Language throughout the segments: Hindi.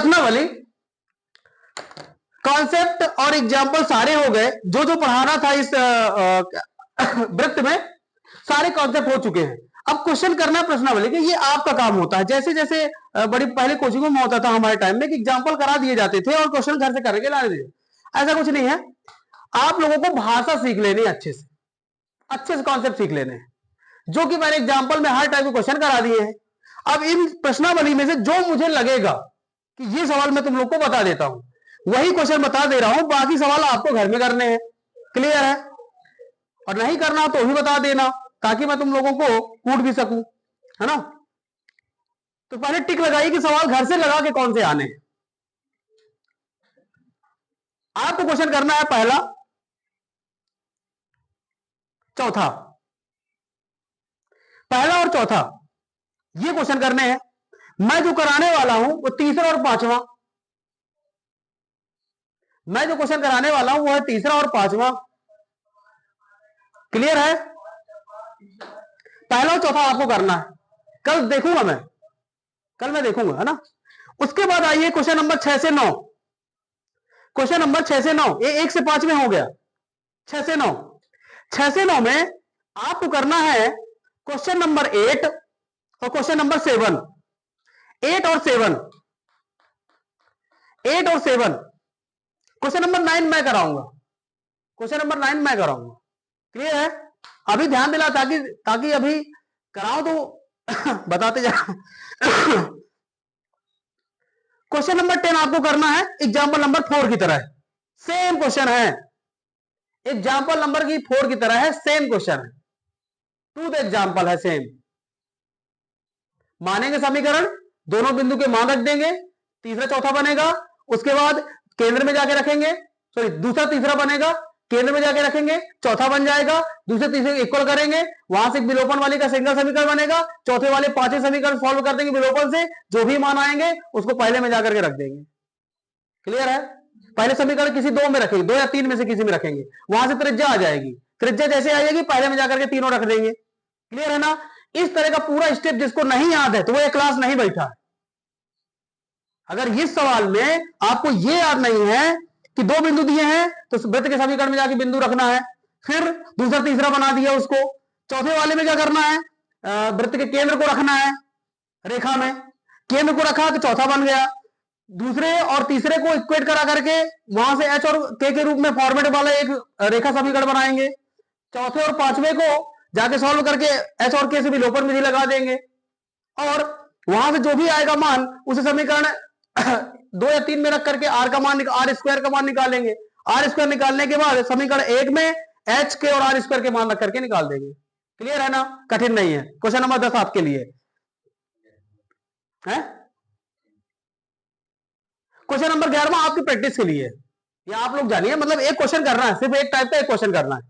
प्रश्नावली, कॉन्सेप्ट और एग्जाम्पल सारे हो गए, जो जो पढ़ाना था इस वृत्त में सारे कॉन्सेप्ट हो चुके हैं। अब क्वेश्चन करना प्रश्नावली के, ये आपका काम होता है। जैसे जैसे बड़ी पहले कोचिंगों में होता था हमारे टाइम में कि एग्जाम्पल करा दिए जाते थे और क्वेश्चन घर से करके ला दिए, ऐसा कुछ नहीं है। आप लोगों को भाषा सीख लेनी अच्छे से कॉन्सेप्ट सीख लेने हैं, जो कि मैंने एग्जाम्पल में हर टाइप के क्वेश्चन करा दिए हैं। अब इन प्रश्नावली में से जो मुझे लगेगा कि ये सवाल मैं तुम लोग को बता देता हूं, वही क्वेश्चन बता दे रहा हूं, बाकी सवाल आपको घर में करने हैं। क्लियर है? और नहीं करना तो भी बता देना, ताकि मैं तुम लोगों को कूट भी सकूं, है ना। तो पहले टिक लगाइए कि सवाल घर से लगा के कौन से आने हैं। आपको क्वेश्चन करना है पहला, चौथा, पहला और चौथा ये क्वेश्चन करने हैं। मैं जो कराने वाला हूं वो तीसरा और पांचवा, मैं जो क्वेश्चन कराने वाला हूं वो है तीसरा और पांचवा। क्लियर है? पहला और चौथा आपको करना है, कल देखूंगा मैं, कल मैं देखूंगा, है ना। उसके बाद आइए क्वेश्चन नंबर 6 से 9, क्वेश्चन नंबर 6 से 9, ये 1 से 5 में हो गया। 6 से 9, 6 से 9 में आपको करना है क्वेश्चन नंबर 8 और क्वेश्चन नंबर 7, 8 और 7, 8 और 7। क्वेश्चन नंबर 9 मैं कराऊंगा, क्वेश्चन नंबर 9 मैं कराऊंगा। क्लियर है? अभी ध्यान दिला, ताकि ताकि अभी कराओ तो बताते जा। क्वेश्चन नंबर 10 आपको करना है एग्जाम्पल नंबर 4 की तरह, सेम क्वेश्चन है, एग्जाम्पल नंबर की 4 की तरह है, सेम क्वेश्चन है, टू द एग्जाम्पल है सेम। मानेंगे समीकरण, दोनों बिंदु के मान रख देंगे, तीसरा चौथा बनेगा, उसके बाद केंद्र में जाके रखेंगे, सॉरी दूसरा तीसरा बनेगा, केंद्र में जाके रखेंगे, चौथा बन जाएगा, दूसरे तीसरे इक्वल करेंगे, वहां से विलोपन वाली का सिंगल समीकरण बनेगा, चौथे वाले पांचवें समीकरण सॉल्व कर देंगे विलोपन से, जो भी मान आएंगे उसको पहले में जाकर के रख देंगे। क्लियर है? पहले समीकरण किसी दो में रखेंगे, दो या तीन में से किसी में रखेंगे, वहां से त्रिज्या आ जाएगी, त्रिज्या जैसे आ जाएगी पहले में जाकर के तीनों रख देंगे। क्लियर है ना? इस तरह का पूरा स्टेप जिसको नहीं याद है तो वो एक क्लास नहीं बैठा। अगर इस सवाल में आपको ये याद नहीं है कि दो बिंदु दिए हैं तो वृत्त के समीकरण में जाके बिंदु रखना है, फिर दूसरा तीसरा बना दिया उसको, चौथे वाले में क्या करना है, वृत्त के केंद्र को रखना है, रेखा में केंद्र को रखा तो चौथा बन गया, दूसरे और तीसरे को इक्वेट करा करके वहां से एच और के रूप में फॉर्मेट वाला एक रेखा समीकरण बनाएंगे, चौथे और पांचवें को जाके सॉल्व करके एच और के से विलोपन विधि लगा देंगे, और वहां से जो भी आएगा मान उसे समीकरण 2 या 3 में रख करके आर का मान, आर स्क्वायर का मान निकालेंगे, आर स्क्वायर निकालने के बाद समीकरण 1 में एच के और आर स्क्वायर के मान रख करके निकाल देंगे। क्लियर है ना? कठिन नहीं है। क्वेश्चन नंबर 10 आपके लिए है, क्वेश्चन नंबर 11 आपकी प्रैक्टिस के लिए, या आप लोग जानिए, मतलब एक क्वेश्चन करना है, सिर्फ एक टाइप का एक क्वेश्चन करना है,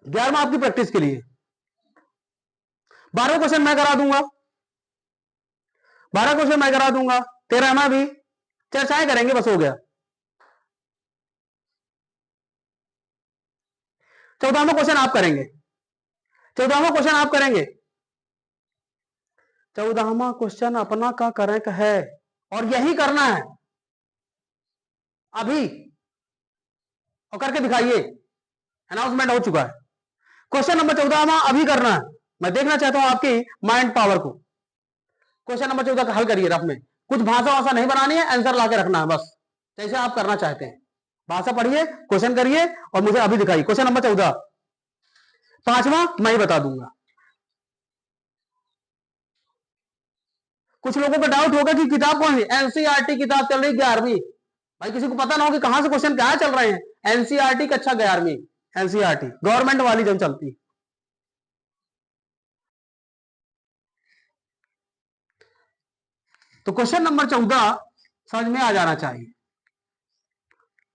11 आपकी प्रैक्टिस के लिए। 12 क्वेश्चन मैं करा दूंगा, 12 क्वेश्चन मैं करा दूंगा, 13 में भी चर्चाएं करेंगे, बस हो गया। 14वां क्वेश्चन आप करेंगे, 14वां क्वेश्चन आप करेंगे, 14वां क्वेश्चन अपना का करें है, और यही करना है अभी, और करके दिखाइए, अनाउंसमेंट हो चुका है। क्वेश्चन नंबर 14वां अभी करना है, मैं देखना चाहता हूं आपकी माइंड पावर को। क्वेश्चन नंबर 14 का हल करिए, रफ में कुछ भाषा वाषा नहीं बनानी है, आंसर लाके रखना है बस, जैसे आप करना चाहते हैं। भाषा पढ़िए, क्वेश्चन करिए और मुझे अभी दिखाइए। क्वेश्चन नंबर 14, पांचवा मैं ही बता दूंगा। कुछ लोगों का डाउट होगा कि किताब कौन सी, एनसीईआरटी किताब चल रही 11वीं, भाई किसी को पता ना हो कि कहां से क्वेश्चन क्या चल रहे हैं। एनसीईआरटी कक्षा 11वीं, एनसीईआरटी गवर्नमेंट वाली जो चलती। तो क्वेश्चन नंबर 14 समझ में आ जाना चाहिए।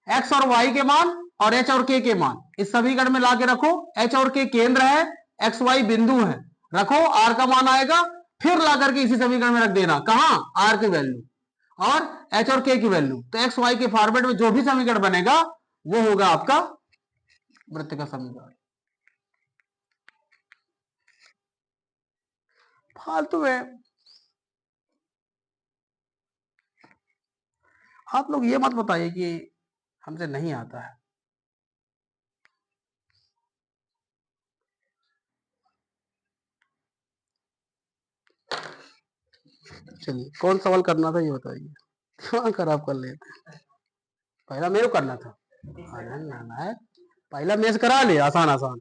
एक्स और वाई के मान और एच और के मान इस समीकरण में लाके रखो, एच और के केंद्र है, एक्स वाई बिंदु है, रखो, आर का मान आएगा, फिर ला करके इसी समीकरण में रख देना, कहां, आर की वैल्यू और एच और के की वैल्यू, तो एक्स वाई के फॉर्मेट में जो भी समीकरण बनेगा वो होगा आपका वृत्त का समीकरण। फालतू में आप लोग ये मत बताइए कि हमसे नहीं आता है। चलिए कौन सवाल करना था ये बताइए। हाँ खराब कर लेते। पहला मेरे को करना था। पहला मेज करा ले, आसान आसान।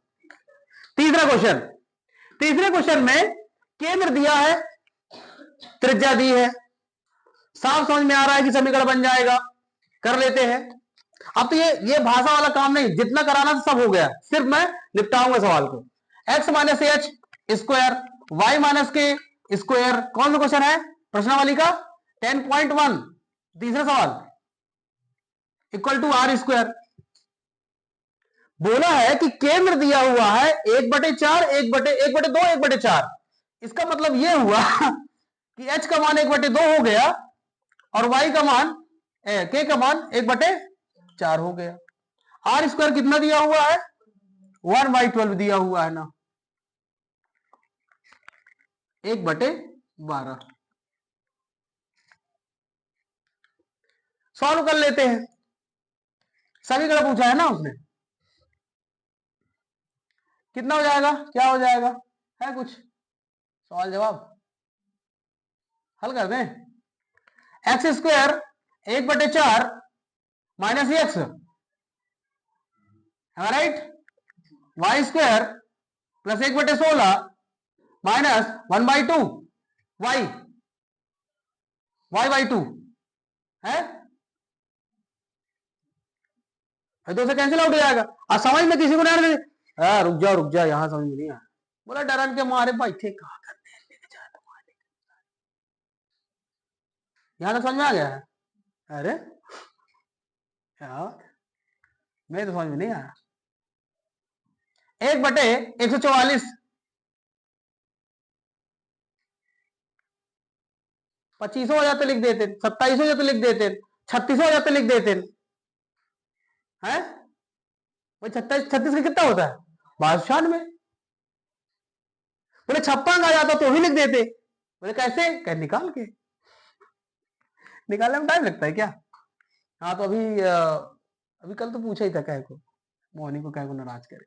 तीसरा क्वेश्चन, तीसरे क्वेश्चन में केंद्र दिया है, त्रिज्या दी है, साफ समझ में आ रहा है कि समीकरण बन जाएगा, कर लेते हैं। अब तो ये भाषा वाला काम नहीं, जितना कराना था सब हो गया, सिर्फ मैं निपटाऊंगा सवाल को। X minus h square y minus k square, कौन सा क्वेश्चन है प्रश्नावली का 10.1, तीसरा सवाल, इक्वल टू आर स्क्वायर। बोला है कि केंद्र दिया हुआ है 1/4, 1/2, 1/4। इसका मतलब यह हुआ कि h का मान 1/2 हो गया और y का मान k का मान 1/4 हो गया। आर स्क्वायर कितना दिया हुआ है, 1/12 दिया हुआ है ना, 1/12। सॉल्व कर लेते हैं, समीकरण पूछा है ना उसने। कितना हो जाएगा, क्या हो जाएगा, है कुछ सवाल जवाब, हल कर दें। X square 1/4 minus x, right, y square plus 1/16 minus 1/2 y, y/2 है, दो से कैंसिल आउट हो जाएगा। और समझ में किसी को नहीं, रुक जा यहां समझ में नहीं आया, बोला डरन के मारे बैठे कहा करते हैं, यहां तक समझ में आ गया है। अरे यार मैं तो समझ में नहीं आया। 1/144, 25 हो जाते लिख देते, 27 हो जाते लिख देते, 36 हो जाते लिख देते हैं। भाई 36 36 का कितना होता है, 92 में। बोले 56 आ जाता तो भी लिख देते, बोले कैसे, कह निकाल के, निकालने में टाइम लगता है क्या। हाँ तो अभी कल तो पूछा ही था कह को, मोहनी को कह को नाराज करे।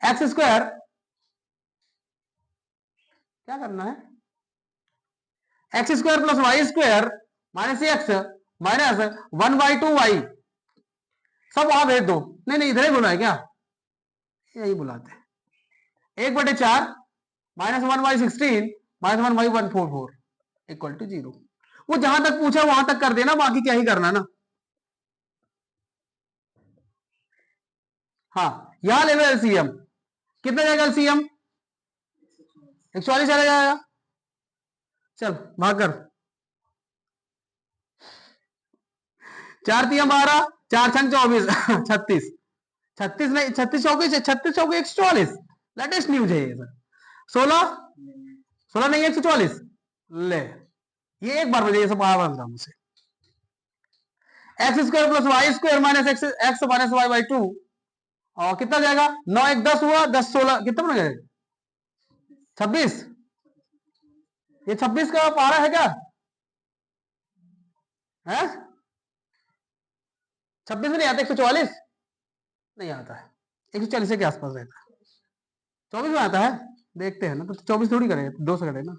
एक्स स्क्वायर क्या करना है, x square plus y square minus x minus 1/2 y, सब वहां भेज दो। नहीं नहीं इधर ही बोला है क्या, यही बुलाते हैं। 1/4 माइनस 1/16 माइनस 1/144 इक्वल टू 0। वो जहां तक पूछा वहां तक कर देना, बाकी क्या ही करना ना। हाँ यहां ले लो एलसीएम, कितना जाएगा एलसीएम, 144 चला जाएगा। चल भाग कर, 4×3 12, 4×6 24 36, 36 नहीं 36 चौके 36 चौके 144, लेटेस्ट न्यूज है ये सर। 16 16 नहीं 144 ले, ये एक बार मुझे ये सब आवाज था मुझसे। X square plus y square minus x x minus y/2, और कितना जाएगा, 9 1 10 हुआ, 10 16 कितना बन जाएगा, 26। ये 26 का पारा है क्या, है 26 में नहीं आता, 144 नहीं आता है, 140 के आसपास रहता है, 24 में आता है। देखते हैं ना, तो 24 थोड़ी करें, 2 से करें ना।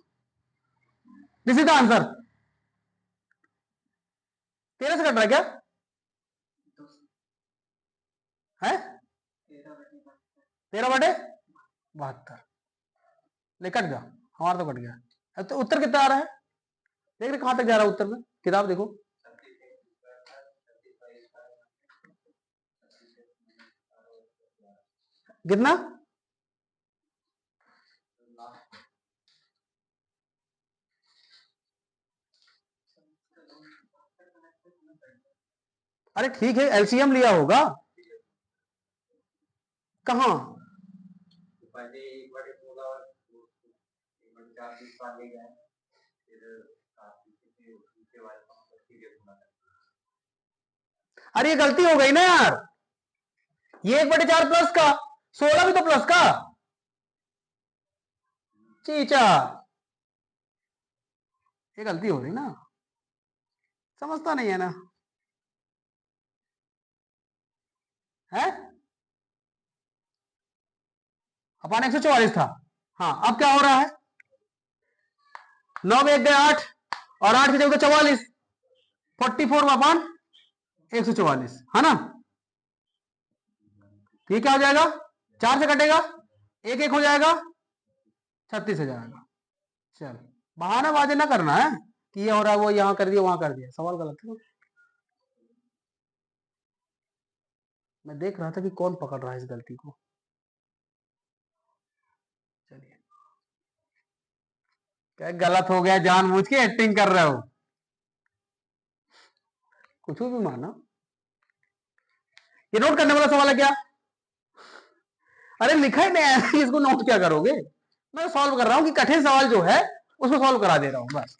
दिस इज द आंसर, 13 से कट रहा है क्या, है 13/72, ले कट गया, हमारा तो कट गया। अब तो उत्तर कितना आ रहा है, देख रहे कहां तक जा रहा है उत्तर में, किताब देखो। कितना, अरे ठीक है एलसीएम लिया होगा, कहां, अरे ये गलती हो गई ना यार, ये 1/4 प्लस का, 16 भी तो प्लस का, चीचा ये गलती हो रही ना, समझता नहीं है ना, है अपन 144 था। हाँ अब क्या हो रहा है, 9 में 1 गए 8, और 8 की जगह 44, 44 अपन 144, है ना। ये क्या हो जाएगा, 4 से कटेगा, एक एक हो जाएगा, 36 हो जाएगा। चल बहानाबाजी ना करना है कि ये हो रहा है वो यहां कर दिया वहां कर दिया, सवाल गलत है। मैं देख रहा था कि कौन पकड़ रहा है इस गलती को। चलिए, क्या गलत हो गया, जानबूझ के एक्टिंग कर रहे हो, कुछ भी माना। ये नोट करने वाला सवाल है क्या, अरे लिखा ही नहीं है इसको नोट क्या करोगे। मैं सॉल्व कर रहा हूं कि कठिन सवाल जो है उसको सॉल्व करा दे रहा हूं बस।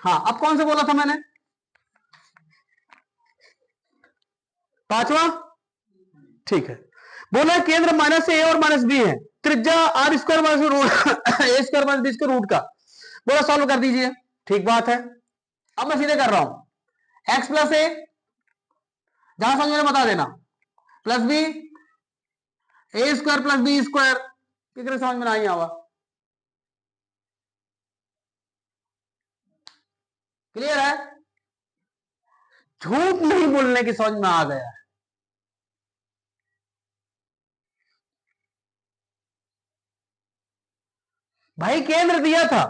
हाँ अब कौन सा बोला था मैंने, पांचवा, ठीक है। बोला केंद्र माइनस ए और माइनस बी है, त्रिज्या आर स्क्वायर माइनस रूट ए square minus B square root का, बोला सॉल्व कर दीजिए। ठीक बात है, अब मैं सीधे कर रहा हूं, एक्स प्लस ए, जहां समझ में बता देना, प्लस बी ए स्क्वायर प्लस बी स्क्वायर, कितने समझ में नहीं आवा, क्लियर है, झूठ नहीं बोलने की समझ में आ गया है। भाई केंद्र दिया था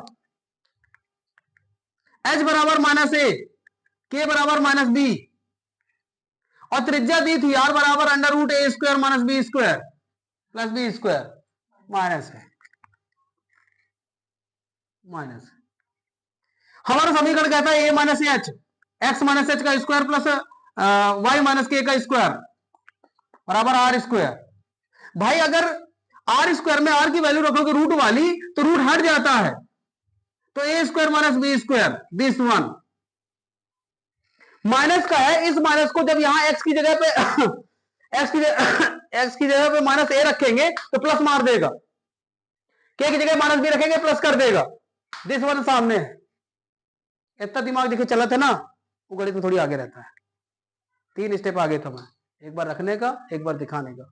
एच बराबर माइनस ए, के बराबर माइनस बी, और त्रिज्या दी थी आर बराबर अंडर रूट ए square minus B square plus B square, minus है, माइनस। हमारा समीकरण कहता है A minus H, x minus H का स्क्वायर प्लस वाई माइनस के का स्क्वायर बराबर आर स्क्वायर। भाई अगर आर स्क्वायर में आर की वैल्यू रखोगे रूट वाली तो रूट हट जाता है, तो A square minus B square, this one minus का है, इस माइनस को जब यहां एक्स की जगह पे एक्स की जगह पे माइनस ए रखेंगे तो प्लस मार देगा, के की जगह माइनस बी रखेंगे प्लस कर देगा, दिस वन सामने है। इतना दिमाग देखिए चला था ना, वो गणित में थोड़ी आगे रहता है, 3 स्टेप आगे था मैं, एक बार रखने का एक बार दिखाने का।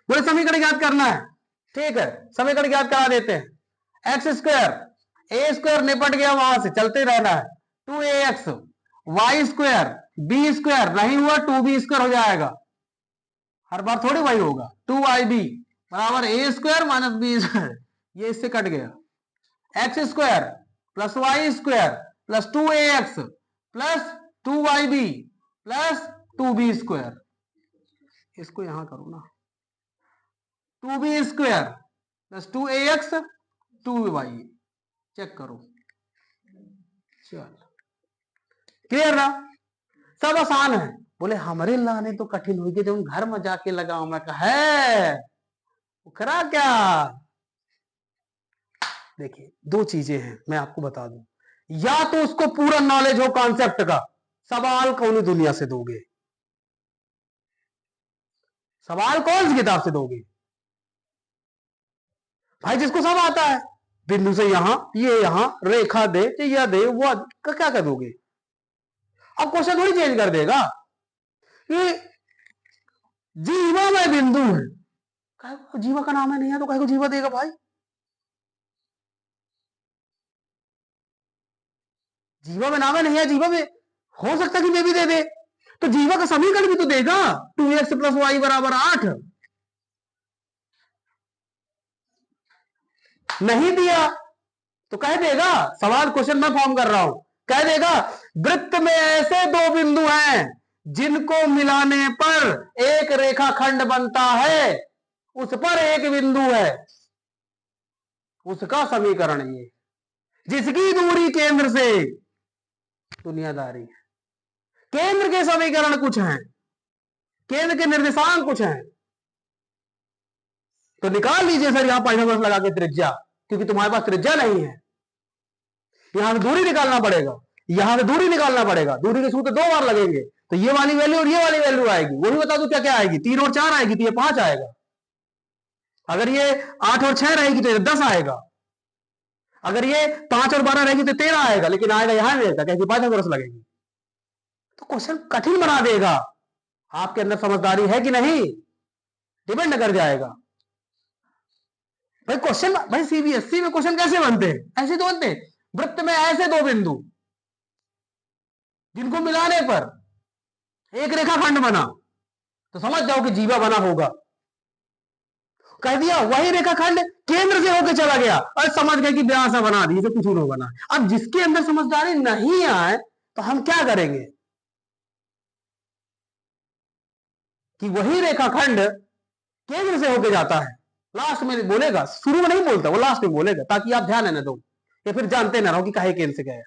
बोले समीकरण याद करना है, ठीक है समीकरण याद करा देते हैं, एक्स स्क्वायर ए स्क्वायर निपट गया वहां से, चलते रहना है, 2ax y square b square नहीं हुआ 2b स्क्वायर हो जाएगा, हर बार थोड़ी वही होगा, 2ib बराबर a square minus B square, ये इससे कट गया, x square plus y square plus 2ax plus 2yb plus 2b square, इसको यहां करो ना, 2b square plus 2ax 2y, check करो, चल क्लियर ना, सब आसान है। बोले हमारे लाने तो कठिन हुई कि जब घर में जाके लगाओ, मैं कहा है करा क्या। देखिए दो चीजें हैं मैं आपको बता दूं, या तो उसको पूरा नॉलेज हो कॉन्सेप्ट का, सवाल कौन दुनिया से दोगे, सवाल कौन सी किताब से दोगे, भाई जिसको सब आता है, बिंदु से यहां ये यहां रेखा दे या दे वो क्या कर दोगे। अब क्वेश्चन थोड़ी चेंज कर देगा कि जीवा में बिंदु है, जीवा का नाम है नहीं है तो कहीं को जीवा देगा भाई, जीवा में नाम है नहीं है, जीवा में हो सकता कि मैं भी दे दे, तो जीवा का समीकरण भी तो देगा, 2x प्लस वाई बराबर 8, नहीं दिया तो कह देगा, सवाल क्वेश्चन मैं फॉर्म कर रहा हूं, कह देगा वृत्त में ऐसे दो बिंदु हैं जिनको मिलाने पर एक रेखाखंड बनता है, उस पर एक बिंदु है, उसका समीकरण ये, जिसकी दूरी केंद्र से दुनियादारी, केंद्र के समीकरण कुछ हैं, केंद्र के निर्देशांक कुछ हैं, तो निकाल लीजिए सर यहां पाइथागोरस लगा के त्रिज्या, क्योंकि तुम्हारे पास त्रिज्या नहीं है, यहां से दूरी निकालना पड़ेगा, यहां से दूरी निकालना पड़ेगा, दूरी के सूत्र 2 बार लगेंगे, तो ये वाली वैल्यू और ये वाली वैल्यू आएगी, वो भी बता दो क्या क्या आएगी, 3 और 4 आएगी, तो ये 5 आएगा। अगर ये 8 और 6 रहेगी तो 10 आएगा, अगर ये 5 और 12 रहेगी तो 13 आएगा, लेकिन आएगा यहां नहीं आएगा, कैसी पाइथागोरस लगेगी। तो क्वेश्चन कठिन बना देगा। आपके अंदर समझदारी है कि नहीं, डिपेंड कर जाएगा। भाई क्वेश्चन, भाई सीबीएसई में क्वेश्चन कैसे बनते हैं, ऐसे तो बनते हैं, वृत्त में ऐसे दो बिंदु जिनको मिलाने पर एक रेखाखंड बना, तो समझ जाओ कि जीवा बना होगा। कह दिया वही रेखाखंड केंद्र से होकर चला गया और समझ गए कि व्यास बना दी, तो कुछ नहीं बना। अब जिसके अंदर समझदारी नहीं आए तो हम क्या करेंगे कि वही रेखाखंड केंद्र से होकर जाता है, लास्ट में बोलेगा, शुरू में नहीं बोलता, वो लास्ट में बोलेगा, ताकि आप ध्यान न दो या फिर जानते ना रहो कि काहे केंद्र से गया,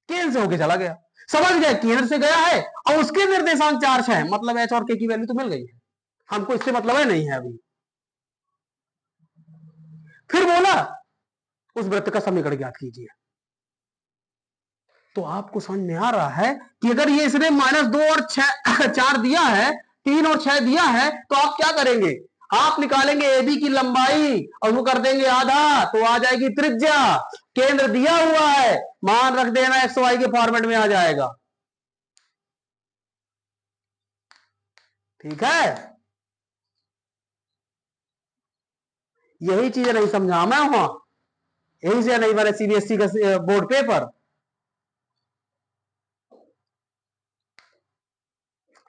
केंद्र से होकर चला गया, समझ गए केंद्र से गया है और उसके निर्देशांक 4 6 है, मतलब एच और के की वैल्यू तो मिल गई है, हमको इससे मतलब है नहीं है अभी। फिर बोला उस वृत्त का समीकरण ज्ञात कीजिए। तो आपको समझ में आ रहा है कि अगर ये इसने -2 और 4 दिया है, 3 और 6 दिया है, तो आप क्या करेंगे, आप निकालेंगे एबी की लंबाई और वो कर देंगे आधा, तो आ जाएगी त्रिज्या। केंद्र दिया हुआ है, मान रख देना एक्स वाई के फॉर्मेट में आ जाएगा। ठीक है, यही चीजें नहीं समझा मैं वहां, यही से नहीं बने सीबीएसई का बोर्ड पेपर।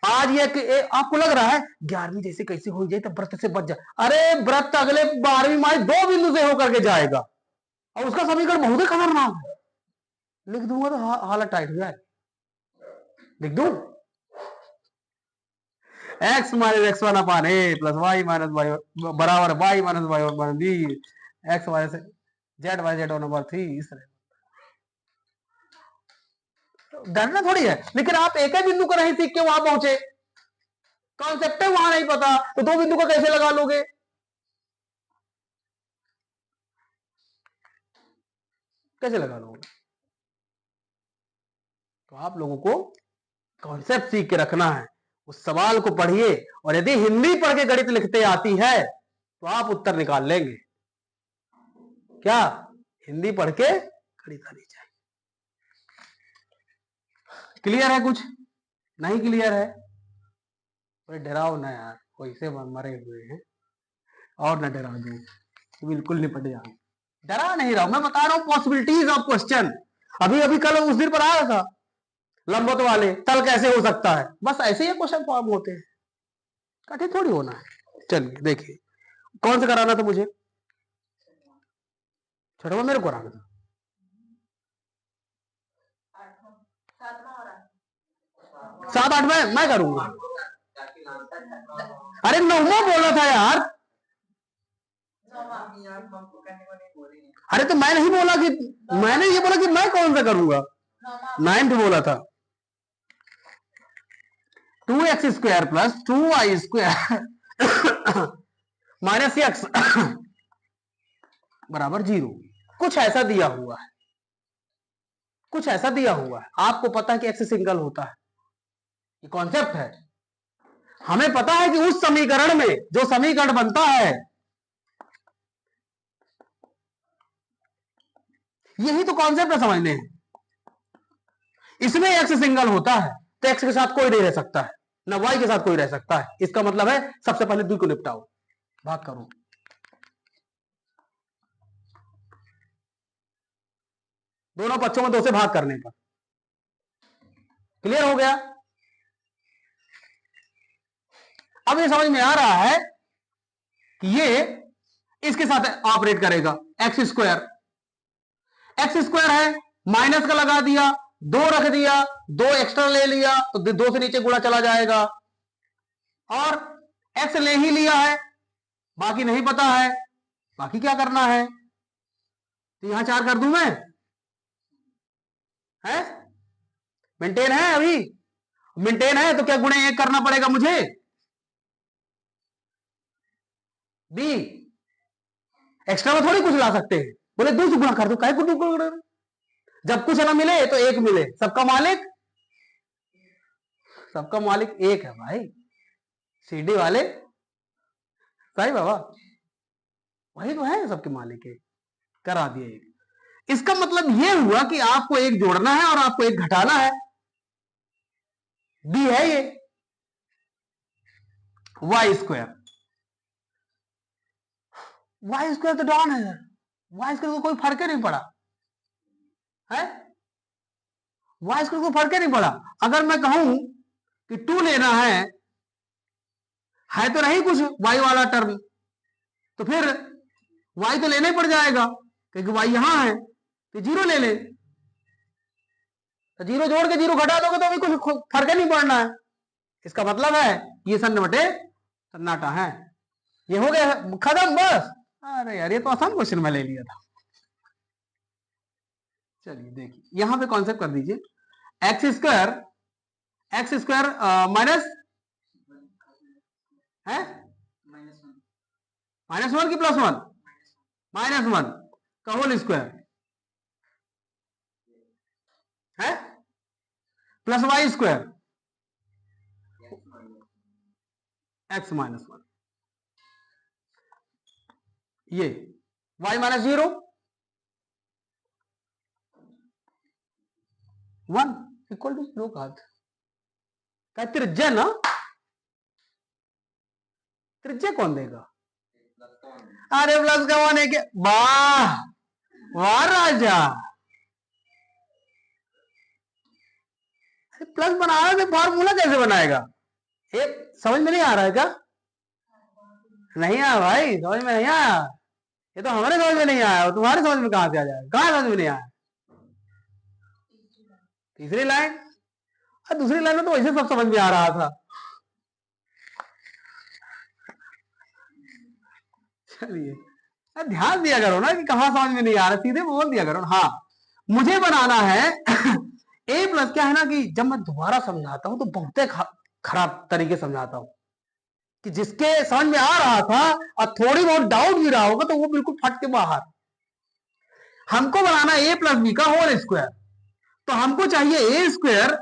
आज ये आपको लग रहा है 11वीं जैसे कैसे हो जाए तो व्रत से बच जाए, अरे व्रत अगले 12वीं माई 2 बिंदु से होकर के जाएगा और उसका समीकरण बहुत ही खतरनाक है। लिख दूंगा तो हालत टाइट हो जाए, लिख दू x minus X one upon ए प्लस वाई माइनस वाई बराबर Y minus Y one B X Y से Z Y Z one over 3। इस तरह डरना थोड़ी है, लेकिन आप एक ही बिंदु को नहीं सीख के वहां पहुंचे, कॉन्सेप्ट है वहां नहीं पता, तो 2 बिंदु को कैसे लगा लोगे, कैसे लगा लोगे। तो आप लोगों को कॉन्सेप्ट सीख के रखना है, उस सवाल को पढ़िए, और यदि हिंदी पढ़ के गणित लिखते आती है तो आप उत्तर निकाल लेंगे। क्या हिंदी पढ़ के गणित आनी चाहिए। क्लियर है, कुछ नहीं क्लियर है, कोई डराओ ना यार, कोई से मरे हुए हैं और ना डरा दो, तो बिल्कुल निपट जाओ। डरा नहीं रहा, मैं बता रहा हूं पॉसिबिलिटीज ऑफ क्वेश्चन। अभी अभी कल उस दिन पर आया था लंबवत वाले, तल कैसे हो सकता है, बस ऐसे ही क्वेश्चन फॉर्म होते हैं, कठिन थोड़ी होना है। चलिए देखिए, कौन सा कराना था मुझे, छोटा मेरे को कराना था, 7 8 मैं करूंगा। अरे 9वां बोला था यार, अरे तो मैं नहीं बोला कि, मैंने ये बोला कि मैं कौन सा करूंगा, 9th बोला था। 2x² plus 2y² minus x बराबर 0, कुछ ऐसा दिया हुआ है, कुछ ऐसा दिया हुआ है। आपको पता है कि एक्स सिंगल होता है, ये कॉन्सेप्ट है। हमें पता है कि उस समीकरण में जो समीकरण बनता है, यही तो कॉन्सेप्ट है, समझने हैं। इसमें एक्स सिंगल होता है तो एक्स के साथ कोई नहीं रह सकता है, ना वाई के साथ कोई रह सकता है। इसका मतलब है सबसे पहले 2 को निपटाओ, भाग करो, दोनों पक्षों में 2 से भाग करने पर। क्लियर हो गया। अब ये समझ में आ रहा है कि ये इसके साथ ऑपरेट करेगा, x² है, माइनस का लगा दिया, 2 रख दिया, 2 एक्स्ट्रा ले लिया तो 2 से नीचे गुणा चला जाएगा, और x ले ही लिया है, बाकी नहीं पता है, बाकी क्या करना है, तो यहां 4 कर दूं मैं, है मेंटेन है, अभी मेंटेन है तो क्या गुणे 1 करना पड़ेगा मुझे, बी एक्स्ट्रा में थोड़ी कुछ ला सकते हैं, बोले 2 से गुणा कर दो, काहे को जब कुछ ना मिले तो 1 मिले, सबका मालिक एक है भाई, सीडी वाले सही बाबा, वही तो है सबके मालिक है, करा दिए। इसका मतलब ये हुआ कि आपको एक जोड़ना है और आपको एक घटाना है। बी है ये वाई स्क्वायर। वाई स्क्वायर तो डॉन है, वाई स्क्वायर को कोई फर्क ही नहीं पड़ा है, वाई स्क्वायर को फर्क ही नहीं पड़ा। अगर मैं कहूं कि 2 लेना है तो नहीं कुछ वाई वाला टर्म, तो फिर वाई तो लेना ही पड़ जाएगा, क्योंकि वाई यहां है, तो 0 ले ले, तो 0 जोड़ के 0 घटा दोगे तो अभी कुछ फर्क ही नहीं पड़ना है। इसका मतलब है ये सन्न बटे सन्नाटा है। ये हो गया खत्म बस। अरे यार ये तो आसान क्वेश्चन में ले लिया था। चलिए देखिए यहां पे कॉन्सेप्ट कर दीजिए, एक्स स्क्वायर माइनस है -1 की +1, -1 का होल स्क्वायर है प्लस वाई स्क्वायर x -1, ये y -0 1 इक्वल टू 0 का त्रिज्या ना, त्रिज्या कौन देगा? अरे प्लस का 1 है क्या? वाह वाह राजा, प्लस बनाना तो फॉर्मूला कैसे बनाएगा? ये समझ में नहीं आ रहा है क्या? नहीं आया भाई, समझ में नहीं आया, ये तो हमारे समझ में नहीं आया, तुम्हारे समझ में कहां से आ जाएगा? कहां समझ में नहीं आया? तीसरी लाइन, दूसरी लाइन में तो वैसे सब समझ में आ रहा था। चलिए ध्यान दिया करो ना कि कहां समझ में नहीं आ रहा, सीधे बोल दिया करो। हाँ मुझे बनाना है ए प्लस, क्या है ना कि जब मैं दोबारा समझाता हूं तो बहुत खराब तरीके समझाता हूं कि जिसके समझ में आ रहा था और थोड़ी बहुत डाउट भी रहा होगा तो वो बिल्कुल फट के बाहर। हमको बनाना ए प्लस बी का होल स्क्वायर, तो हमको चाहिए ए स्क्वायर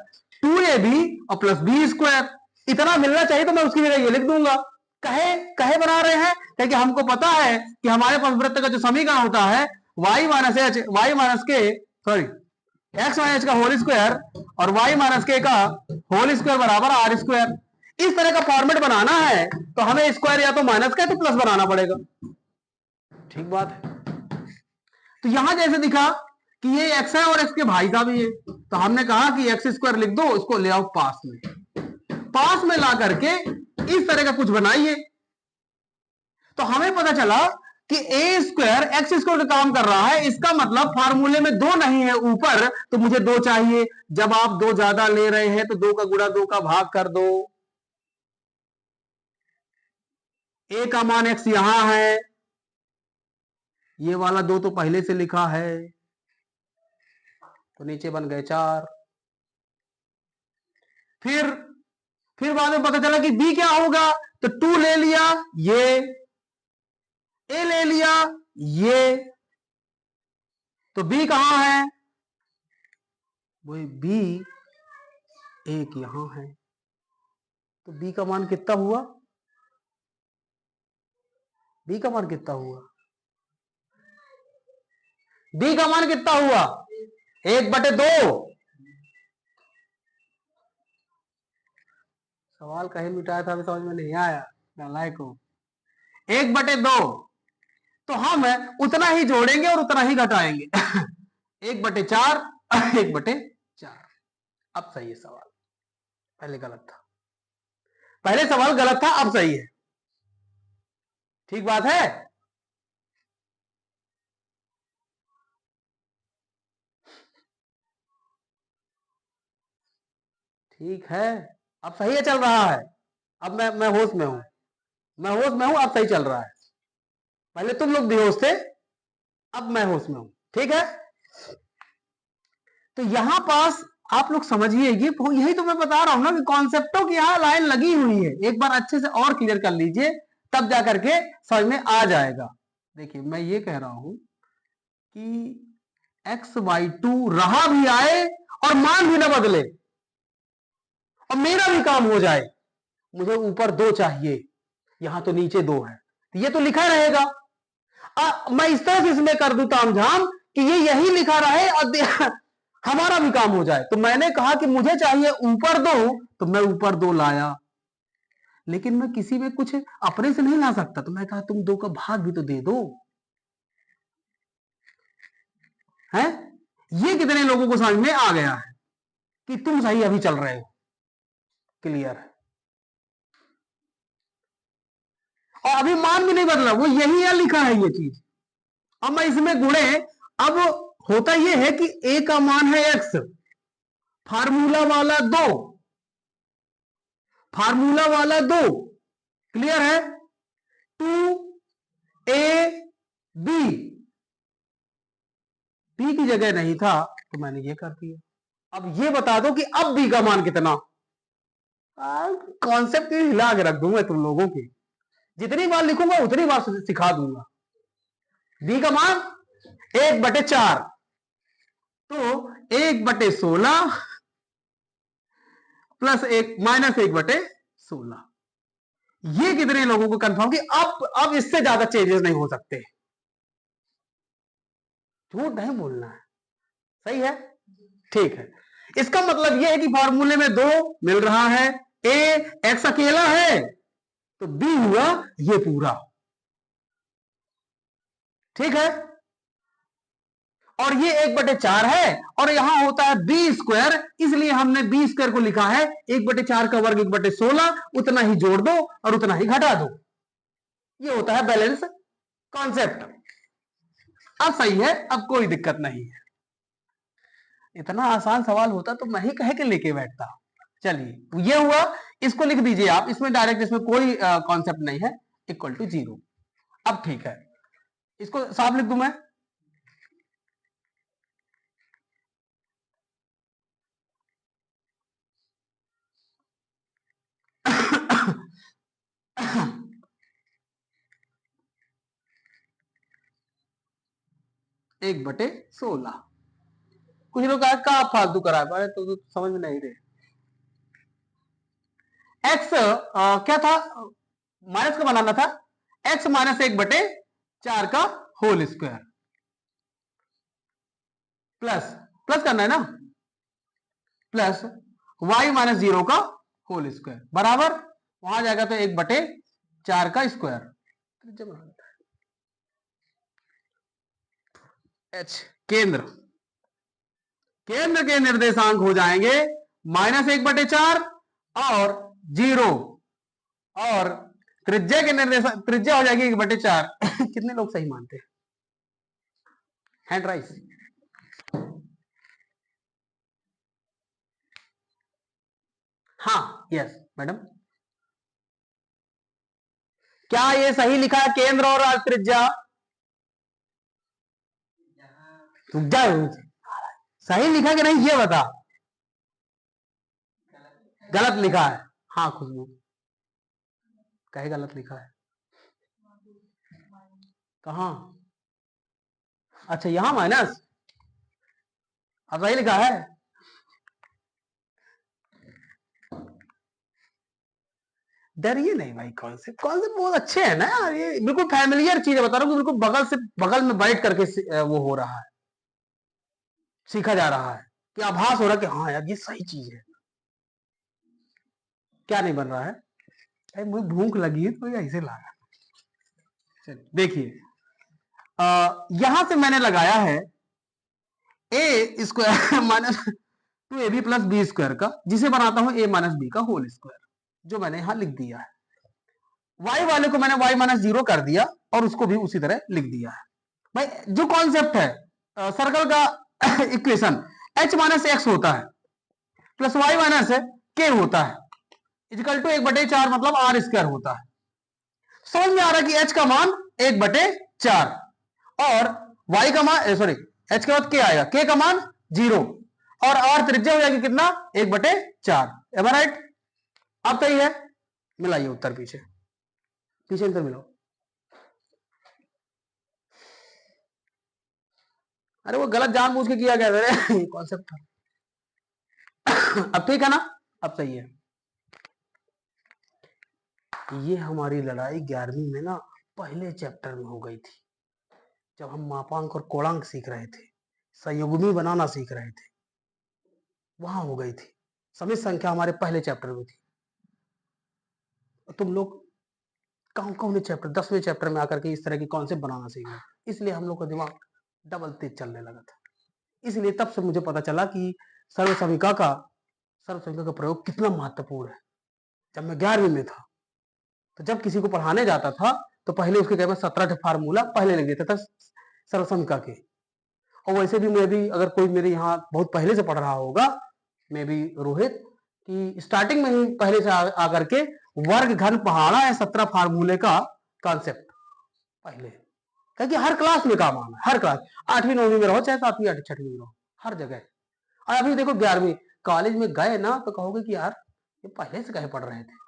2ab और प्लस बी स्क्वायर, इतना मिलना चाहिए, तो मैं उसकी जगह ये लिख दूंगा। कहे बना रहे हैं क्योंकि हमको पता है कि हमारे पास वृत्त का जो समीकरण होता है y minus h, y minus k, sorry x minus का होल स्क्वायर और y माइनस के का होल स्क्वायर बराबर आर स्क्वायर। इस तरह का फॉर्मेट बनाना है तो हमें स्क्वायर या तो माइनस का तो प्लस बनाना पड़ेगा। ठीक बात है। तो यहां जैसे दिखा कि ये x है और x के भाई का भी है, तो हमने कहा कि एक्स स्क्वायर लिख दो, उसको ले आओ पास में ला करके इस तरह का कुछ बनाइए। तो हमें पता चला कि ए स्क्वायर एक्स स्क्वायर का काम कर रहा है, इसका मतलब फार्मूले में 2 नहीं है ऊपर, तो मुझे 2 चाहिए। जब आप 2 ज्यादा ले रहे हैं तो 2 का गुणा 2 का भाग कर दो। ए का मान एक्स यहां है, ये वाला 2 तो पहले से लिखा है, तो नीचे बन गए 4। फिर बाद में पता चला कि बी क्या होगा, तो 2 ले लिया, ये ए ले लिया, ये, तो बी कहां है? वही बी एक यहां है, तो बी का मान कितना हुआ? बी का मान कितना हुआ? बी का मान कितना हुआ? 1/2। सवाल कहीं मिटाया था, समझ में नहीं आया नालायक को। 1/2, तो हम उतना ही जोड़ेंगे और उतना ही घटाएंगे 1/4 1/4। अब सही है सवाल, पहले गलत था, पहले सवाल गलत था, अब सही है। ठीक बात है। ठीक है, अब सही है, चल रहा है। अब मैं होश में हूं, अब सही चल रहा है। पहले तुम लोग बेहोश थे, अब मैं होश में हूं। ठीक है, तो यहां पास आप लोग समझिए, यही तो मैं बता रहा हूं ना कि कॉन्सेप्टों की यहां लाइन लगी हुई है। एक बार अच्छे से और क्लियर कर लीजिए, तब जाकर के समझ में आ जाएगा। देखिए मैं ये कह रहा हूं कि x/2 रहा भी आए और मान भी ना बदले और मेरा भी काम हो जाए। मुझे ऊपर 2 चाहिए, यहां तो नीचे 2 है, तो ये तो लिखा रहेगा। मैं इस तरह से इसमें कर दूं तामझाम कि ये यही लिखा रहे और हमारा भी काम हो जाए। तो मैंने कहा कि मुझे चाहिए ऊपर 2, तो मैं ऊपर 2 लाया, लेकिन मैं किसी में कुछ अपने से नहीं ला सकता, तो मैं कहा तुम 2 का भाग भी तो दे दो। है ये कितने लोगों को समझ में आ गया है कि तुम सही अभी चल रहे हो? क्लियर है। और अभी मान भी नहीं बदला, वो यही है लिखा है ये चीज। अब मैं इसमें गुणे, अब होता यह है कि a का मान है x, फार्मूला वाला 2, फार्मूला वाला 2, क्लियर है। 2ab, b की जगह नहीं था तो मैंने ये कर दिया। अब ये बता दो कि अब b का मान कितना। कॉन्सेप्ट हिला के रख दूंगा तुम लोगों की, जितनी बार लिखूंगा उतनी बार सिखा दूंगा। b का मान 1/4, तो 1/16 प्लस 1 माइनस 1/16। ये कितने लोगों को कंफर्म कि अब इससे ज्यादा चेंजेस नहीं हो सकते? झूठ नहीं बोलना है, सही है, ठीक है। इसका मतलब यह है कि फॉर्मूले में 2 मिल रहा है, ए एक्स अकेला है तो बी हुआ ये पूरा, ठीक है। और ये 1/4 है और यहां होता है बी स्क्वायर, इसलिए हमने बी स्क्वायर को लिखा है 1/4 का वर्ग 1/16, उतना ही जोड़ दो और उतना ही घटा दो। ये होता है बैलेंस कॉन्सेप्ट। अब सही है, अब कोई दिक्कत नहीं है। इतना आसान सवाल होता तो मैं ही कह के लेके बैठता। चलिए ये हुआ, इसको लिख दीजिए आप, इसमें डायरेक्ट, इसमें कोई कॉन्सेप्ट नहीं है, इक्वल टू 0। अब ठीक है, इसको साफ लिख दूं मैं। एक बटे 16। कुछ लोग कहा का फालतू करा है, तो समझ में नहीं रहे। एक्स क्या था, माइनस का बनाना था, एक्स माइनस 1/4 का होल स्क्वायर, प्लस प्लस करना है ना, प्लस वाई माइनस 0 का होल स्क्वायर बराबर, वहां जाएगा तो 1/4 का स्क्वायर, एच केंद्र, केंद्र के निर्देशांक हो जाएंगे -1/4 और 0, और त्रिज्या के निर्देशांक, त्रिज्या हो जाएगी 1/4। कितने लोग सही मानते हैं? Hand raise. हाँ यस मैडम, क्या ये सही लिखा है केंद्र और त्रिज्या? सही लिखा कि नहीं ये बता। गलत लिखा है, हाँ खुशबू कहे गलत लिखा है। कहा? अच्छा यहां माइनस, अब सही लिखा है। डरिए नहीं भाई, कॉन्सेप्ट कॉन्सेप्ट बहुत अच्छे है ना यार, ये बिल्कुल फैमिलियर चीज है, बता रहा हूँ बिल्कुल बगल से बगल में बैठ करके वो हो रहा है, सीखा जा रहा है, कि आभास हो रहा है कि हाँ यार ये सही चीज है। क्या नहीं बन रहा है? अरे मुझे भूख लगी है तो ऐसे ला रहा। चलिए देखिए, यहां से मैंने लगाया है A square minus 2ab plus B square का, जिसे बनाता हूं ए माइनस बी का होल स्क्वायर, जो मैंने यहां लिख दिया है। y वाले को मैंने y माइनस 0 कर दिया और उसको भी उसी तरह लिख दिया है। भाई जो कॉन्सेप्ट है सर्कल का इक्वेशन, h माइनस एक्स होता है प्लस y माइनस के होता है, इक्वल टू 1/4 मतलब आर स्क्वायर होता है। समझ में आ रहा है कि h का मान 1/4 और y का मान, सॉरी h के बाद k आएगा, k का मान 0 और r त्रिज्या हो जाएगी कितना, 1/4। M I right? अब सही है, मिलाइए उत्तर पीछे, पीछे उत्तर मिलाओ। अरे वो गलत जानबूझ के किया गया था कॉन्सेप्ट था। अब ठीक है ना, अब सही है। ये हमारी लड़ाई 11वीं में ना पहले चैप्टर में हो गई थी, जब हम मापांक और कोणांक सीख रहे थे, संयुग्मी बनाना सीख रहे थे, वहां हो गई थी। समित संख्या हमारे पहले चैप्टर में थी। तुम लोग कौन चैप्टर 10वें चैप्टर में आकर के इस तरह की कॉन्सेप्ट बनाना सीख रहे, इसलिए हम लोग का दिमाग डबल तेज चलने लगा था। इसलिए तब से मुझे पता चला कि सर्वसंख्या का प्रयोग कितना महत्वपूर्ण है। जब मैं 11वीं में था, तो जब किसी को पढ़ाने जाता था तो पहले उसके क्या 17 फार्मूला पहले लिख देता था सर्वसंख्या के। और वैसे भी मैं भी, अगर कोई मेरे यहाँ बहुत पहले से पढ़ रहा होगा, मैं भी रोहित, कि स्टार्टिंग में ही पहले से आकर के वर्ग घन पहाड़ा है 17 फार्मूले का कॉन्सेप्ट पहले, क्योंकि हर क्लास में काम आना, हर क्लास, 8वीं 9वीं में रहो चाहे 7वीं 8वीं 6वीं में रहो, हर जगह। और अभी देखो 11वीं कॉलेज में गए ना तो कहोगे कि यार ये पहले से कहे पढ़ रहे थे,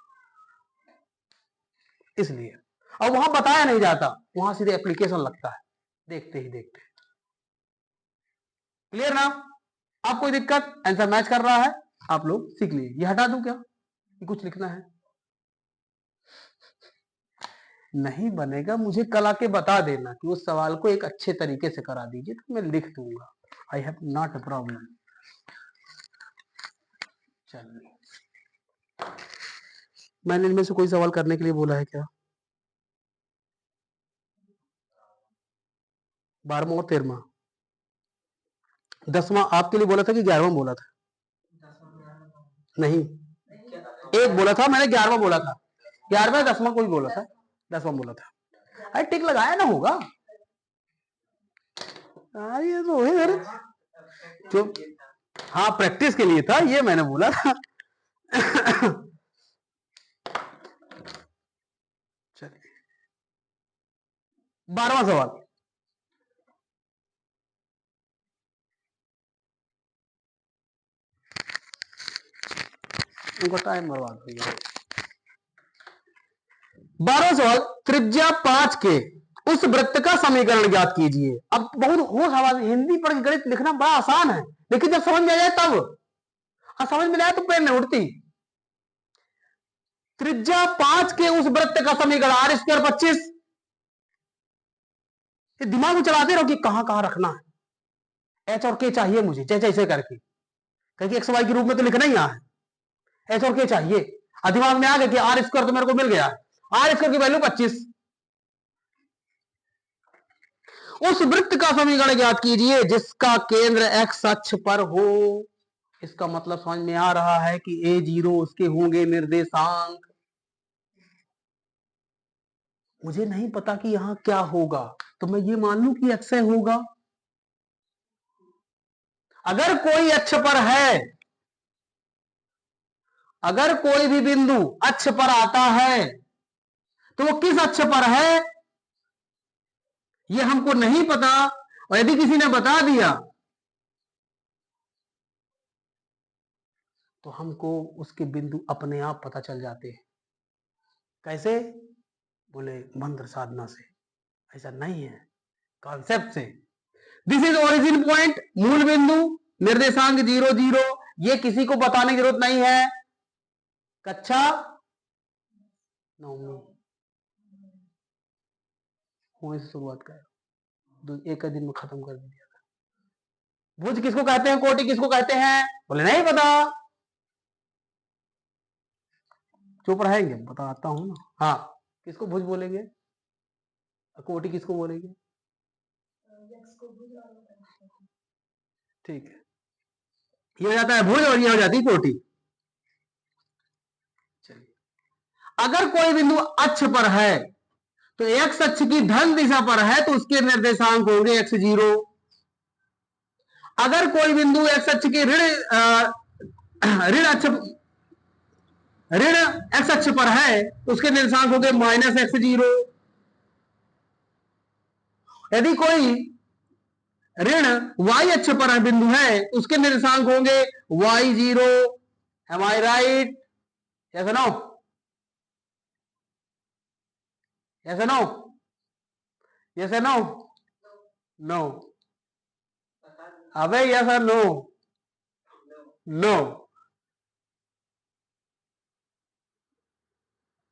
इसलिए। और वहां बताया नहीं जाता, वहां सीधे एप्लीकेशन लगता है देखते ही देखते। क्लियर ना? आप कोई दिक्कत? आंसर मैच कर रहा है, आप लोग सीख लिए। ये हटा दूं क्या? ये कुछ लिखना है नहीं बनेगा, मुझे कल आके बता देना कि उस सवाल को एक अच्छे तरीके से करा दीजिए, तो मैं लिख दूंगा। I have not a problem. चलिए, मैंने इनमें से कोई सवाल करने के लिए बोला है क्या? 12वां और 13वां? 10वां आपके लिए बोला था कि 11वां बोला था? नहीं, एक बोला था मैंने, 11वां बोला था। 11वां 10वां कोई बोला था? 10वां बोला था। अरे टिक लगाया ना होगा। ये तो है जो, हाँ प्रैक्टिस के लिए था, ये मैंने बोला था। चलिए, 12वां सवाल। उनको टाइम बर्बाद हो गया। 12वां सवाल, त्रिज्या 5 के उस वृत्त का समीकरण ज्ञात कीजिए। अब बहुत होश आवाज, हिंदी पढ़ के गणित लिखना बड़ा आसान है, लेकिन जब समझ में आ जाए तब, समझ में आए तो पेन नहीं उठती। त्रिज्या 5 के उस वृत्त का समीकरण r स्क्वायर 25। दिमाग में चलाते रहो कि कहां कहां रखना है। एच और के चाहिए मुझे, जैसे ऐसे करके, क्योंकि एक्स वाई के रूप में तो लिखना ही है, एच और के चाहिए। दिमाग में आ गया कि आर स्क्वायर तो मेरे को मिल गया, आर स्क्वायर की वैल्यू 25। उस वृत्त का समीकरण ज्ञात कीजिए जिसका केंद्र एक्स अक्ष पर हो। इसका मतलब समझ में आ रहा है कि a0 उसके होंगे निर्देशांक। मुझे नहीं पता कि यहां क्या होगा, तो मैं ये मान लूं कि अक्षय होगा। अगर कोई अक्ष पर है, अगर कोई भी बिंदु अक्ष पर आता है, तो वो किस अक्ष पर है ये हमको नहीं पता। और यदि किसी ने बता दिया तो हमको उसके बिंदु अपने आप पता चल जाते हैं। कैसे? बोले मंत्र साधना से। ऐसा नहीं है, कॉन्सेप्ट से। दिस इज ओरिजिन पॉइंट, मूल बिंदु, निर्देशांक 0 0। ये किसी को बताने की जरूरत नहीं है। कक्षा 9वीं होने से शुरुआत कर, एक दिन में खत्म कर दिया था। भुज किसको कहते हैं, कोटि किसको कहते हैं? बोले नहीं पता। चुप रहेंगे, बताता हूं ना। हाँ, किसको भुज बोलेंगे, कोटि किसको बोलेंगे? ठीक है, ये हो जाता है भुज और ये हो जाती है कोटि। चलिए, अगर कोई बिंदु अक्ष पर है तो एक्स अक्ष की धन दिशा पर है तो उसके निर्देशांक होंगे x0। अगर कोई बिंदु एक्स अक्ष की ऋण अक्ष, ऋण एक्स अक्ष पर है तो उसके निर्देशांक होंगे -x0। यदि कोई ऋण y अक्ष पर बिंदु है उसके निर्देशांक होंगे y0। Am I right? Yes no? Yes no? Yes no? No? अबे यस और नो? नो?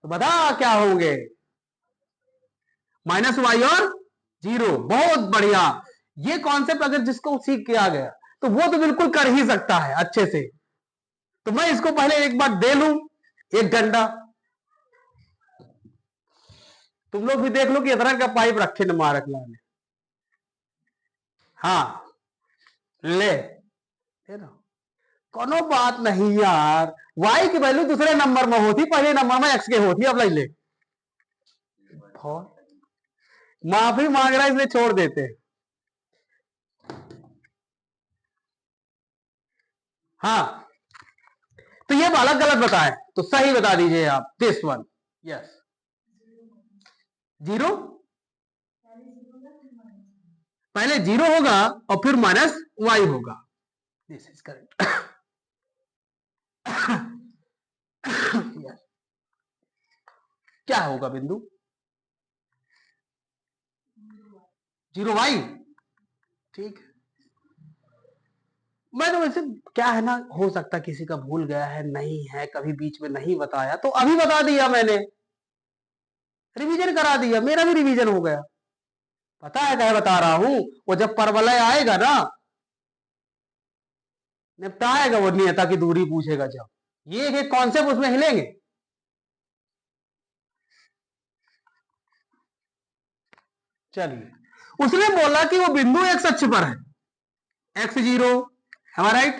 तो बता क्या होंगे? माइनस वाई और जीरो। बहुत बढ़िया। ये कॉन्सेप्ट अगर जिसको सीख किया गया तो वो तो बिल्कुल कर ही सकता है अच्छे से। तो मैं इसको पहले एक बार दे लूं, एक घंटा। तुम लोग भी देख लो कि इतना का पाइप रखे न मारक लाने। हाँ ले ना, कोनो बात नहीं यार। वाई की वैल्यू दूसरे नंबर में होती, पहले नंबर में एक्स के होती। अब ले माफी मांग रहा है इसलिए छोड़ देते। हाँ तो ये वाला गलत बताए तो सही बता दीजिए आप। दिस वन यस जीरो, पहले जीरो होगा और फिर माइनस वाई होगा। This is correct. क्या होगा बिंदु? Zero y. ठीक है। मैं तो वैसे क्या है ना, हो सकता किसी का भूल गया है, नहीं है कभी बीच में नहीं बताया तो अभी बता दिया मैंने, रिवीजन करा दिया, मेरा भी रिवीजन हो गया। पता है क्या बता रहा हूं? वो जब परवलय आएगा ना, निपटाएगा वो नियता की दूरी पूछेगा जब, ये एक कॉन्सेप्ट उसमें हिलेंगे। चलिए, उसने बोला कि वो बिंदु एक्स अक्ष पर है, एक्स जीरो, राइट।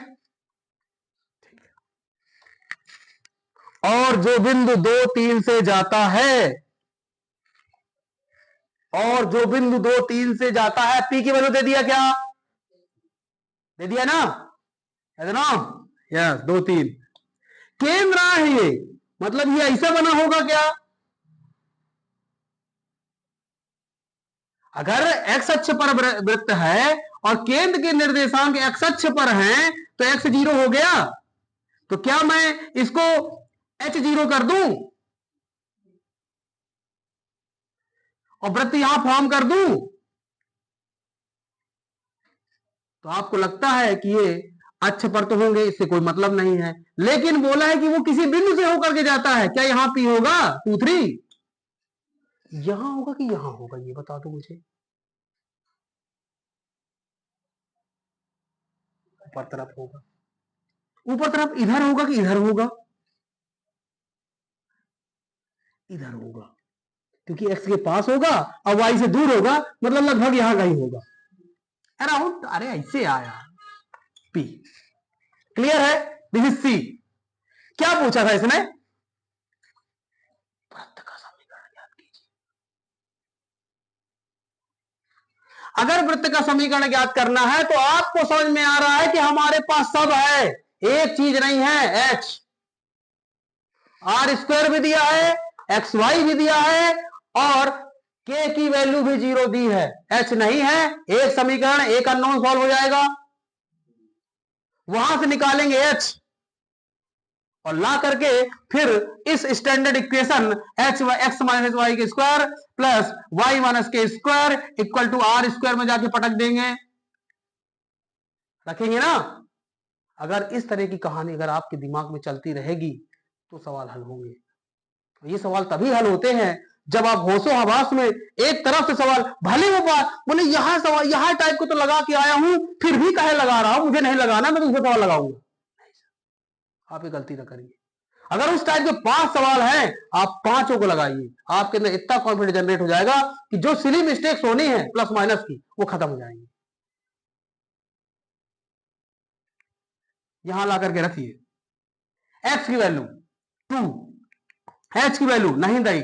और जो बिंदु 2 3 से जाता है, और जो बिंदु 2 3 से जाता है, पी की वैल्यू दे दिया क्या? दे दिया ना, है ना? यस 2 3 केंद्र है ये, मतलब ये ऐसा बना होगा क्या? अगर एक्स अक्ष पर वृत्त है और केंद्र के निर्देशांक एक्स अक्ष पर हैं तो एक्स जीरो हो गया। तो क्या मैं इसको एच जीरो कर दूं और वृत्त यहां फॉर्म कर दूं? तो आपको लगता है कि ये अक्ष पर तो होंगे, इससे कोई मतलब नहीं है। लेकिन बोला है कि वो किसी बिंदु से होकर के जाता है। क्या यहां पी होगा 2 3? यहां होगा कि यहां होगा, ये बता दो मुझे। ऊपर तरफ होगा। ऊपर तरफ इधर होगा कि इधर होगा? इधर होगा, क्योंकि एक्स के पास होगा और वाई से दूर होगा, मतलब लगभग यहां का ही होगा, अराउंड। अरे ऐसे आया पी। क्लियर है? This is C. क्या पूछा था इसने? वृत्त का समीकरण ज्ञात कीजिए। अगर वृत्त का समीकरण ज्ञात करना है तो आपको समझ में आ रहा है कि हमारे पास सब है, एक चीज नहीं है। एच आर स्क्वायर भी दिया है, एक्स वाई भी दिया है, और के की वैल्यू भी जीरो दी है। एच नहीं है, एक समीकरण एक अननोन सॉल्व हो जाएगा, वहां से निकालेंगे एच और ला करके फिर इस standard equation h x minus y k square plus Y minus k square equal to r square में जाके पटक देंगे। रखेंगे ना? अगर इस तरह की कहानी अगर आपके दिमाग में चलती रहेगी तो सवाल हल होंगे। ये सवाल तभी हल होते हैं जब आप होशो हवास में एक तरफ से सवाल, भले वो बात बोले यहां सवाल यहां टाइप को तो लगा के आया हूं, फिर भी कहे लगा रहा हूं, मुझे नहीं लगाना, मैं दूसरा सवाल लगाऊंगा। आप ये गलती ना करिए। अगर उस टाइप के 5 सवाल हैं, आप पांचों को लगाइए, आपके अंदर इतना कॉन्फिडेंस जनरेट हो जाएगा कि जो सिली मिस्टेक्स होनी है प्लस माइनस की, वो खत्म हो जाएंगी। यहां ला करके रखिए एक्स की वैल्यू 2, एच की वैल्यू नहीं दई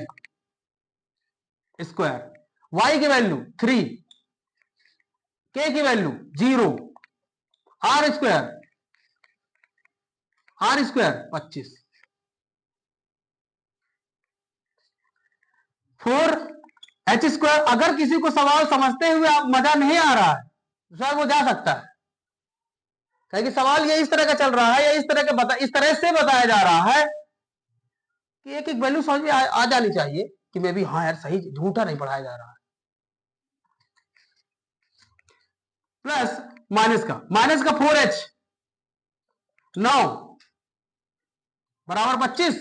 स्क्वायर, वाई की वैल्यू 3, के की value 0, r square 25, 4 h square. अगर किसी को सवाल समझते हुए आप मजा नहीं आ रहा है तो शायद वो जा सकता है, क्योंकि सवाल ये इस तरह का चल रहा है या इस तरह से बताया जा रहा है कि एक एक वैल्यू समझ में आ जानी चाहिए कि मैं भी हाँ यार सही, झूठा नहीं पढ़ाया जा रहा है। प्लस माइनस का 4h 9 बराबर 25,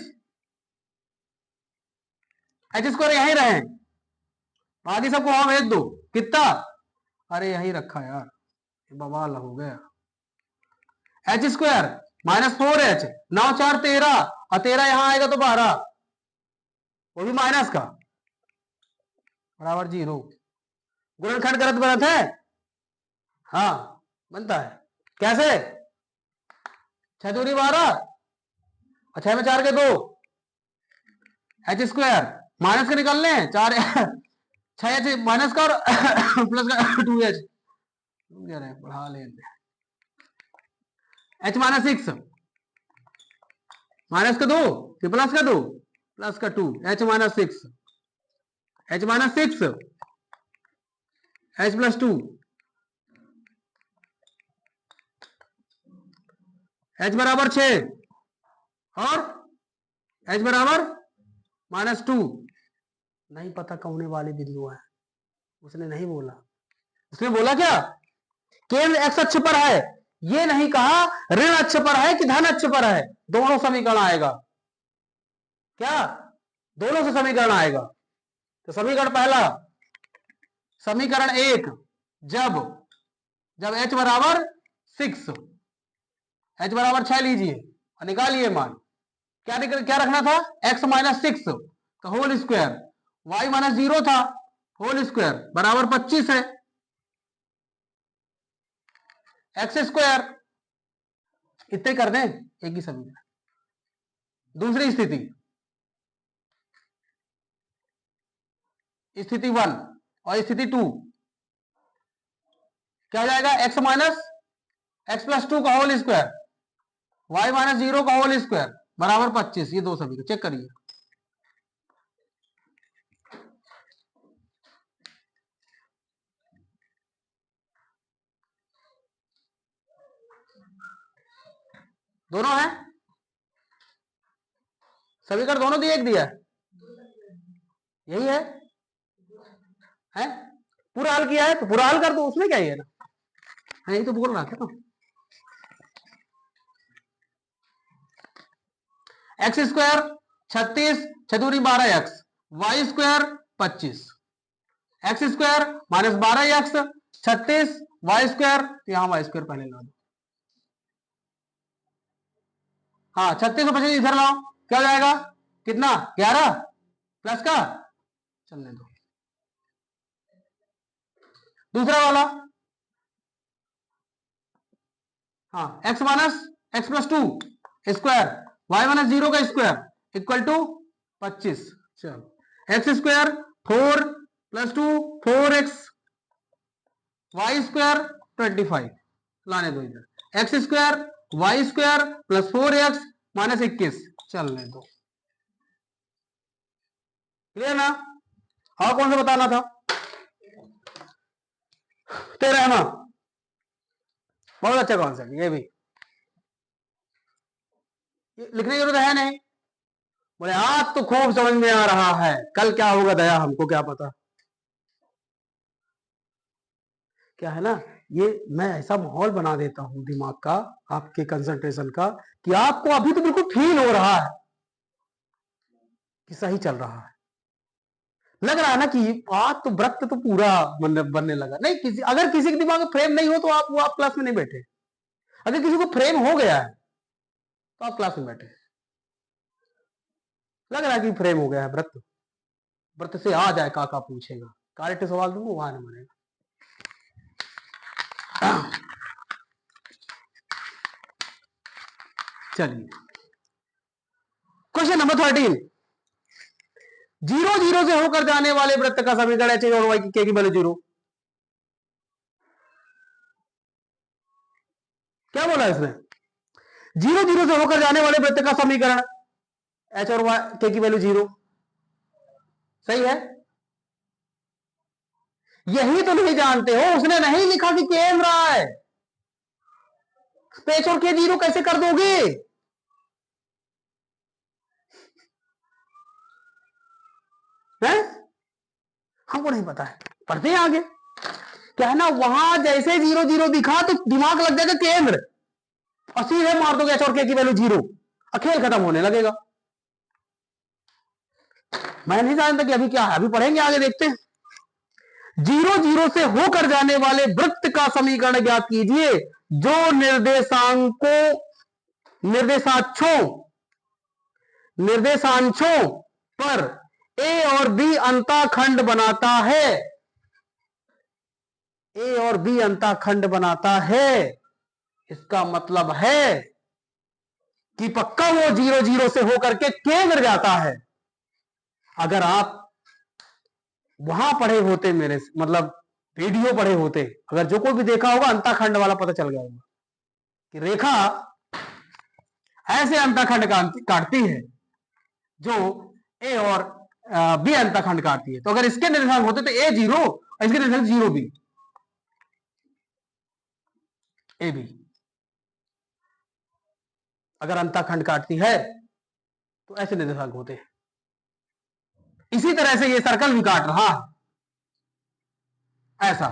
एच स्क्वायर यहीं रहे बाकी सबको वहां भेज दो। कितना? अरे यही रखा यार, बवाल हो गया। एच स्क्वायर -4h, 9 4 13, और 13 यहां आएगा तो 12, वो भी माइनस का, बराबर 0। गुणनखंड करत बनत है? हाँ बनता है। कैसे? 6 दूनी 12, और 6 में 4 के 2, एच स्क्वायर माइनस के निकलने 4 6h माइनस का और प्लस का 2h, बढ़ा लेंगे। h -6 माइनस का 2 कि प्लस का 2, प्लस का 2, h -6, h -6, h +2, h बराबर 6, और h बराबर -2। नहीं पता कौन वाले बिंदु है, उसने नहीं बोला। उसने बोला क्या? केंद्र एक्स अक्ष पर है, ये नहीं कहा ऋण अक्ष पर है कि धन अक्ष पर है। दोनों समीकरण आएगा क्या? दोनों से समीकरण आएगा। तो समीकरण पहला, समीकरण 1, जब h बराबर 6, h बराबर 6 लीजिए और निकालिए मान। क्या रखना था? x -6 का होल स्क्वायर, y -0 था होल स्क्वायर, बराबर 25 है। एक्स स्क्वायर इतने कर दें, एक ही समीकरण। दूसरी स्थिति, स्थिति 1 और स्थिति 2, क्या हो जाएगा? x +2 का होल स्क्वायर, y -0 का होल स्क्वायर, बराबर 25। ये दो समीकरण चेक करिए। दोनों है, समीकरण दोनों दिए, एक दिया है, यही है, पूरा हल किया है तो पूरा हल कर दो, उसमें क्या ही है ना, यही तो बोल रहा था ना। एक्स स्क्वायर 36, 6 दूनी 12x, y square 25, x square -12x 36, y square, यहां वाई स्क्वायर पहले ला दो। हाँ 36 और 25 इधर लाओ, क्या हो जाएगा? कितना? 11 प्लस का, चलने दो। दूसरा वाला, हाँ x +2 स्क्वायर, y -0 का स्क्वायर इक्वल टू 25। चलो x square 4 + 2 4x, Y square 25, लाने दो इधर। X square y square plus 4x -21, चलने दो। क्लियर ना? और कौन सा बताना था? 13वां, बहुत अच्छा कॉन्सेप्ट, ये भी लिखने की जरूरत है नहीं। बोले आज तो खूब समझ में आ रहा है, कल क्या होगा दया हमको क्या पता। क्या है ना, ये मैं ऐसा माहौल बना देता हूं दिमाग का, आपके कंसंट्रेशन का, कि आपको अभी तो बिल्कुल फील हो रहा है कि सही चल रहा है, लग रहा है ना कि आज तो व्रत तो पूरा बनने लगा। नहीं, अगर किसी के दिमाग में फ्रेम नहीं हो तो आप क्लास में नहीं बैठे। अगर किसी को फ्रेम हो गया है तो आप क्लास में बैठे। लग रहा है कि फ्रेम हो गया है, व्रत व्रत से आ जाए काका पूछेगा, कार्य सवाल दूंगा वहां नहीं बनेगा। चलिए क्वेश्चन नंबर 13, 0 0 से होकर जाने वाले वृत्त का समीकरण एच और वाई की वैल्यू 0। क्या बोला इसने? 0 0 से होकर जाने वाले वृत्त का समीकरण एच और वाई की वैल्यू 0, सही है। यही तो नहीं जानते हो, उसने नहीं लिखा कि केंद्र है, एच और के 0 कैसे कर दोगे? हैं? हमको नहीं पता है, पढ़ते हैं आगे। क्या है ना, वहां जैसे 0 0 दिखा तो दिमाग लग जाएगा केंद्र, और सीधे मार दोगे एच और के की वैल्यू 0, खेल खत्म होने लगेगा। मैं नहीं जानता कि अभी क्या है, अभी पढ़ेंगे आगे, देखते हैं। जीरो जीरो से होकर जाने वाले वृत्त का समीकरण ज्ञात कीजिए जो निर्देशांशों पर ए और बी अंताखंड बनाता है। ए और बी अंताखंड बनाता है, इसका मतलब है कि पक्का वो जीरो जीरो से होकर के केंद्र जाता है। अगर आप वहां पढ़े होते, मेरे मतलब वीडियो पढ़े होते, अगर जो कोई भी देखा होगा अंताखंड वाला पता चल गया होगा कि रेखा ऐसे अंताखंड काटती है जो ए और बी अंताखंड काटती है। तो अगर इसके निर्देशांक होते तो ए जीरो और इसके निर्देशांक जीरो बी, ए बी अगर अंताखंड काटती है तो ऐसे निर्देशांक होते हैं। इसी तरह से ये सर्कल भी काट रहा है ऐसा,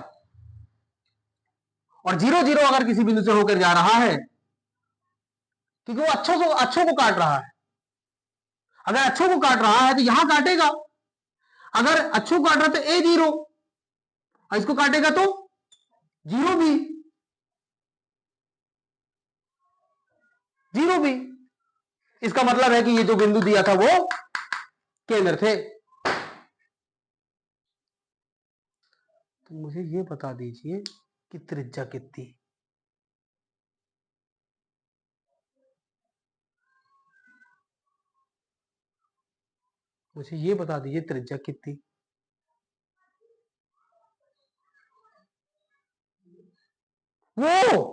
और जीरो जीरो अगर किसी बिंदु से होकर जा रहा है क्योंकि वो अच्छों को काट रहा है। अगर अच्छों को काट रहा है तो यहां काटेगा, अगर अच्छों को काट रहा है तो ए जीरो और इसको काटेगा तो जीरो बी, जीरो बी। इसका मतलब है कि ये जो बिंदु दिया था वो केंद्र थे। तो मुझे ये बता दीजिए कि त्रिज्या कितनी, मुझे ये बता दीजिए त्रिज्या कितनी। वो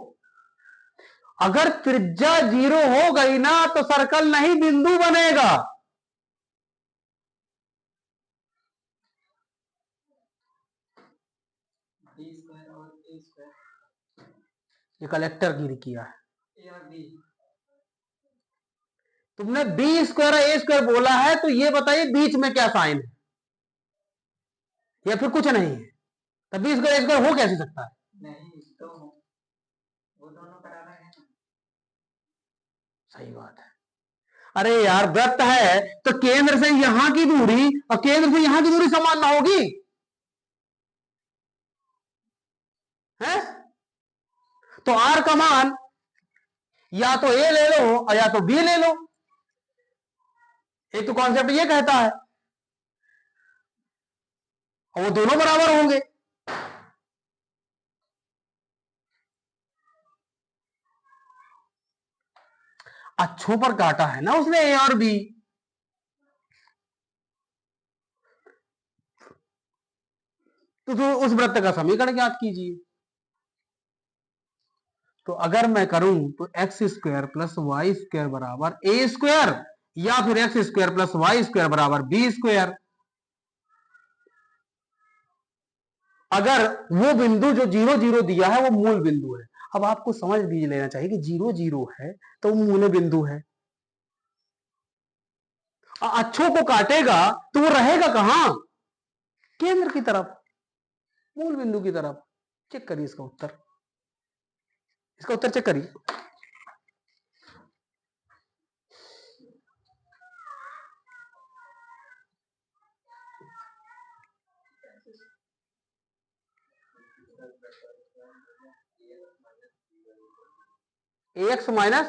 अगर त्रिज्या जीरो हो गई ना तो सर्कल नहीं बिंदु बनेगा। ये कलेक्टर गिरी किया है। तुमने बी स्क्वायर ए स्क्वायर बोला है तो ये बताइए बीच में क्या साइन है या फिर कुछ नहीं है। तो बी स्क्वायर ए स्क्वायर हो कैसे सकता है? नहीं तो वो दोनों बराबर है। सही बात है। अरे यार वृत्त है तो केंद्र से यहां की दूरी और केंद्र से यहां की दूरी समान ना होगी है? तो आर का मान या तो ए ले लो और या तो बी ले लो। एक तो कॉन्सेप्ट ये कहता है और वो दोनों बराबर होंगे। अच्छों पर काटा है ना उसने ए और बी, तो उस वृत्त का समीकरण ज्ञात कीजिए। तो अगर मैं करूं तो x square plus y square बराबर ए स्क्वायर या फिर x square plus y square बराबर बी स्क्वायर। अगर वो बिंदु जो जीरो जीरो दिया है वो मूल बिंदु है, अब आपको समझ भी लेना चाहिए कि जीरो जीरो है तो वो मूल बिंदु है। अच्छों को काटेगा तो वो रहेगा कहां? केंद्र की तरफ, मूल बिंदु की तरफ। चेक करिए इसका उत्तर, इसका उत्तर चेक करिए। X minus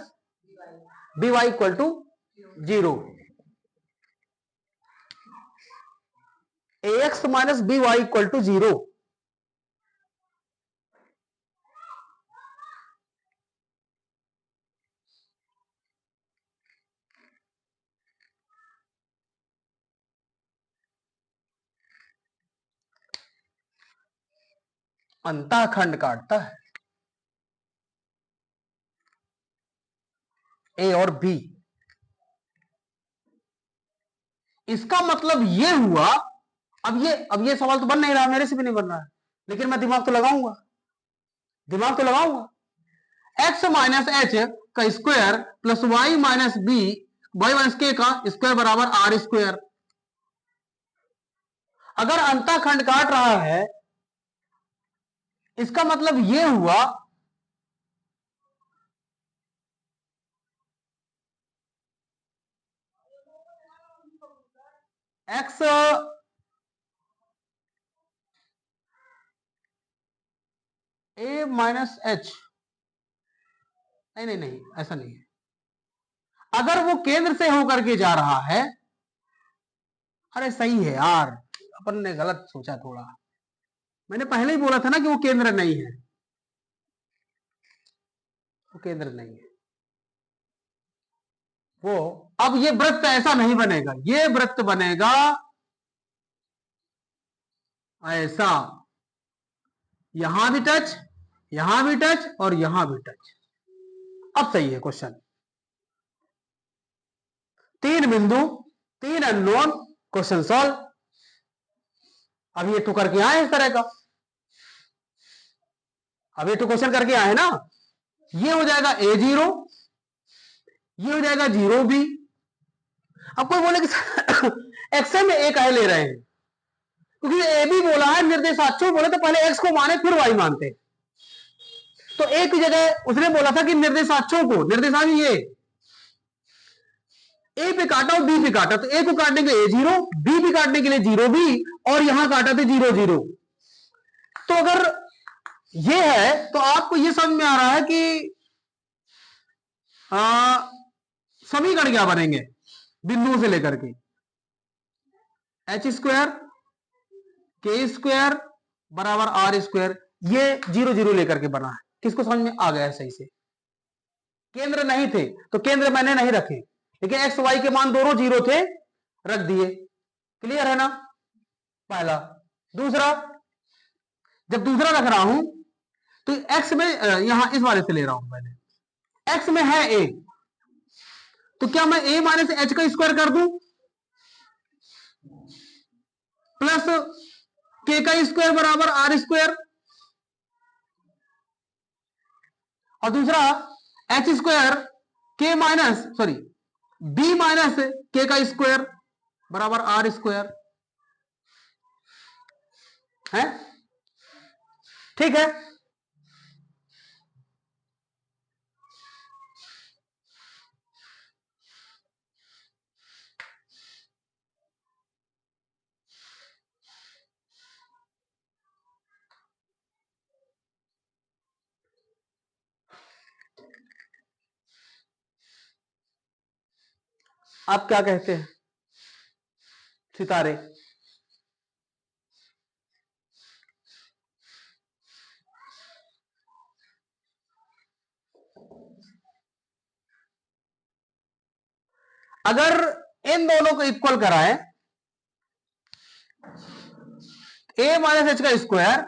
B Y equal to zero, X minus B Y equal to zero. अंताखंड काटता है ए और बी, इसका मतलब ये हुआ। अब ये सवाल तो बन नहीं रहा, मेरे से भी नहीं बन रहा है, लेकिन मैं दिमाग तो लगाऊंगा, दिमाग तो लगाऊंगा। एक्स माइनस एच का square plus Y minus B y minus के का स्क्वायर बराबर आर स्क्वायर। अगर अंताखंड काट रहा है इसका मतलब यह हुआ एक्स ए माइनस एच, नहीं नहीं नहीं, ऐसा नहीं है। अगर वो केंद्र से होकर के जा रहा है, अरे सही है यार, अपन ने गलत सोचा थोड़ा, मैंने पहले ही बोला था ना कि वो केंद्र नहीं है, वो केंद्र नहीं है वो। अब ये वृत्त ऐसा नहीं बनेगा, ये वृत्त बनेगा ऐसा, यहां भी टच, यहां भी टच और यहां भी टच। अब सही है क्वेश्चन। 3 बिंदु, 3 अननोन, क्वेश्चन सॉल्व। अब ये टू करके आए इस तरह का, अब ये टू क्वेश्चन करके आए ना, ये हो जाएगा A0, ये हो जाएगा 0B। अब कोई बोले कि एक्स में ए काहे ले रहे हैं, क्योंकि ए भी बोला है निर्देशाक्षों, बोले तो पहले एक्स को माने फिर वाई मानते, तो ए की जगह उसने बोला था कि निर्देशाक्षों को, निर्देशांक ये ए पे काटा और बी पे काटा, तो ए को काटने के लिए A0, बी पे काटने के लिए 0B, और यहां काटा थे 0 0। तो अगर ये है तो आपको ये समझ में आ रहा है कि समीकरण क्या बनेंगे बिंदुओं से लेकर के, एच स्क्वायर के स्क्वायर बराबर आर स्क्वायर, ये 0 0 लेकर के बना है। किसको समझ में आ गया है सही से? केंद्र नहीं थे तो केंद्र मैंने नहीं रखे, लेकिन एक्स वाई के मान दोनों 0 थे, रख दिए। क्लियर है ना? पहला। दूसरा, जब दूसरा रख रहा हूं तो एक्स में, यहां इस वाले से ले रहा हूं मैंने, एक्स में है ए, तो क्या मैं ए माइनस एच का स्क्वायर कर दूं प्लस के का स्क्वायर बराबर आर स्क्वायर, और दूसरा एच स्क्वायर के माइनस सॉरी बी माइनस के का स्क्वायर बराबर आर स्क्वायर है। ठीक है, आप क्या कहते हैं सितारे? अगर इन दोनों को इक्वल कराएं, ए माइनस एच का स्क्वायर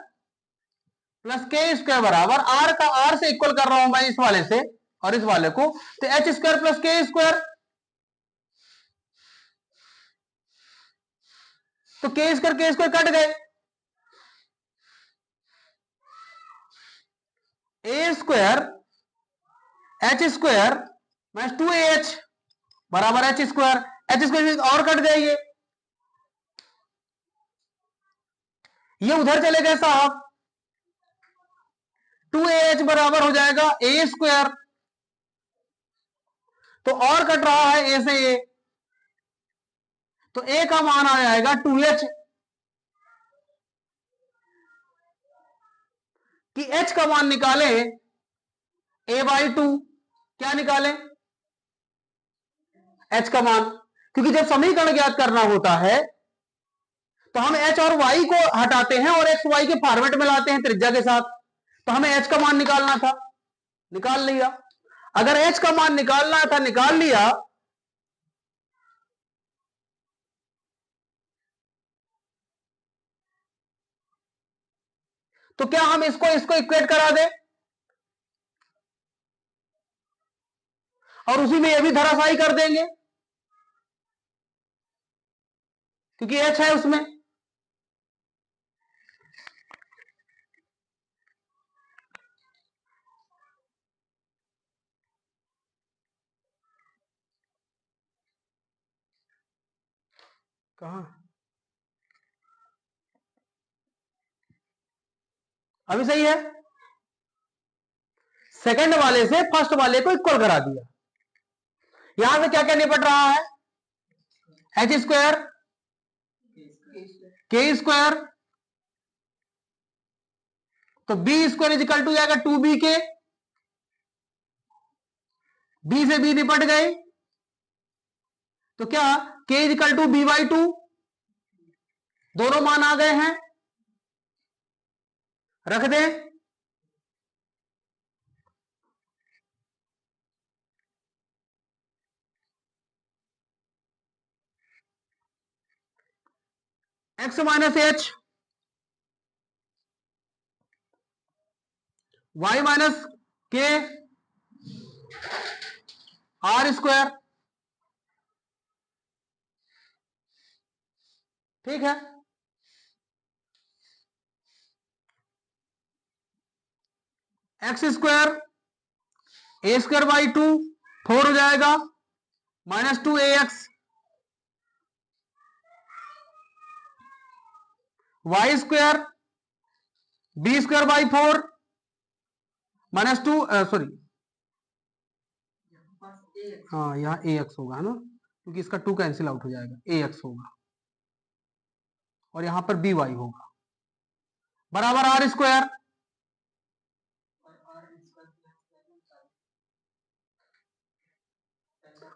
प्लस के स्क्वायर बराबर आर का, आर से इक्वल कर रहा हूं मैं इस वाले से और इस वाले को, तो H square plus K square, तो के स्क्वायर कट गए, A square H square minus 2AH बराबर एच स्क्वायर, एच स्क्वायर और कट जाएंगे, ये उधर चले गए साहब, 2AH बराबर हो जाएगा ए स्क्वायर, तो और कट रहा है ए से ए, तो ए का मान आ जाएगा 2H, कि H का मान निकाले A/2, क्या निकाले H का मान, क्योंकि जब समीकरण ज्ञात करना होता है तो हम H और Y को हटाते हैं और X Y के फॉर्मेट में लाते हैं त्रिज्या के साथ, तो हमें H का मान निकालना था, निकाल लिया। अगर H का मान निकालना था, निकाल लिया, तो क्या हम इसको इसको इक्वेट करा दें और उसी में ये भी धराशायी कर देंगे, क्योंकि H है उसमें। कहां अभी सही है, सेकंड वाले से फर्स्ट वाले को इक्वल करा दिया। यहां से क्या क्या निपट रहा है, एच स्क्वायर के स्क्वायर तो b square is equal to जाएगा 2b के, बी से बी निपट गए, तो क्या k is equal to b/2, दोनों मान आ गए हैं, रख दें। x minus h, y minus k, r square, ठीक है। X square a square by 2 4 हो जाएगा, -2ax, y square b square by 4 -2 sorry, हाँ यहाँ ax होगा ना, क्योंकि इसका 2 कैंसिल आउट हो जाएगा, ax होगा, और यहां पर by होगा, बराबर आर स्क्वायर,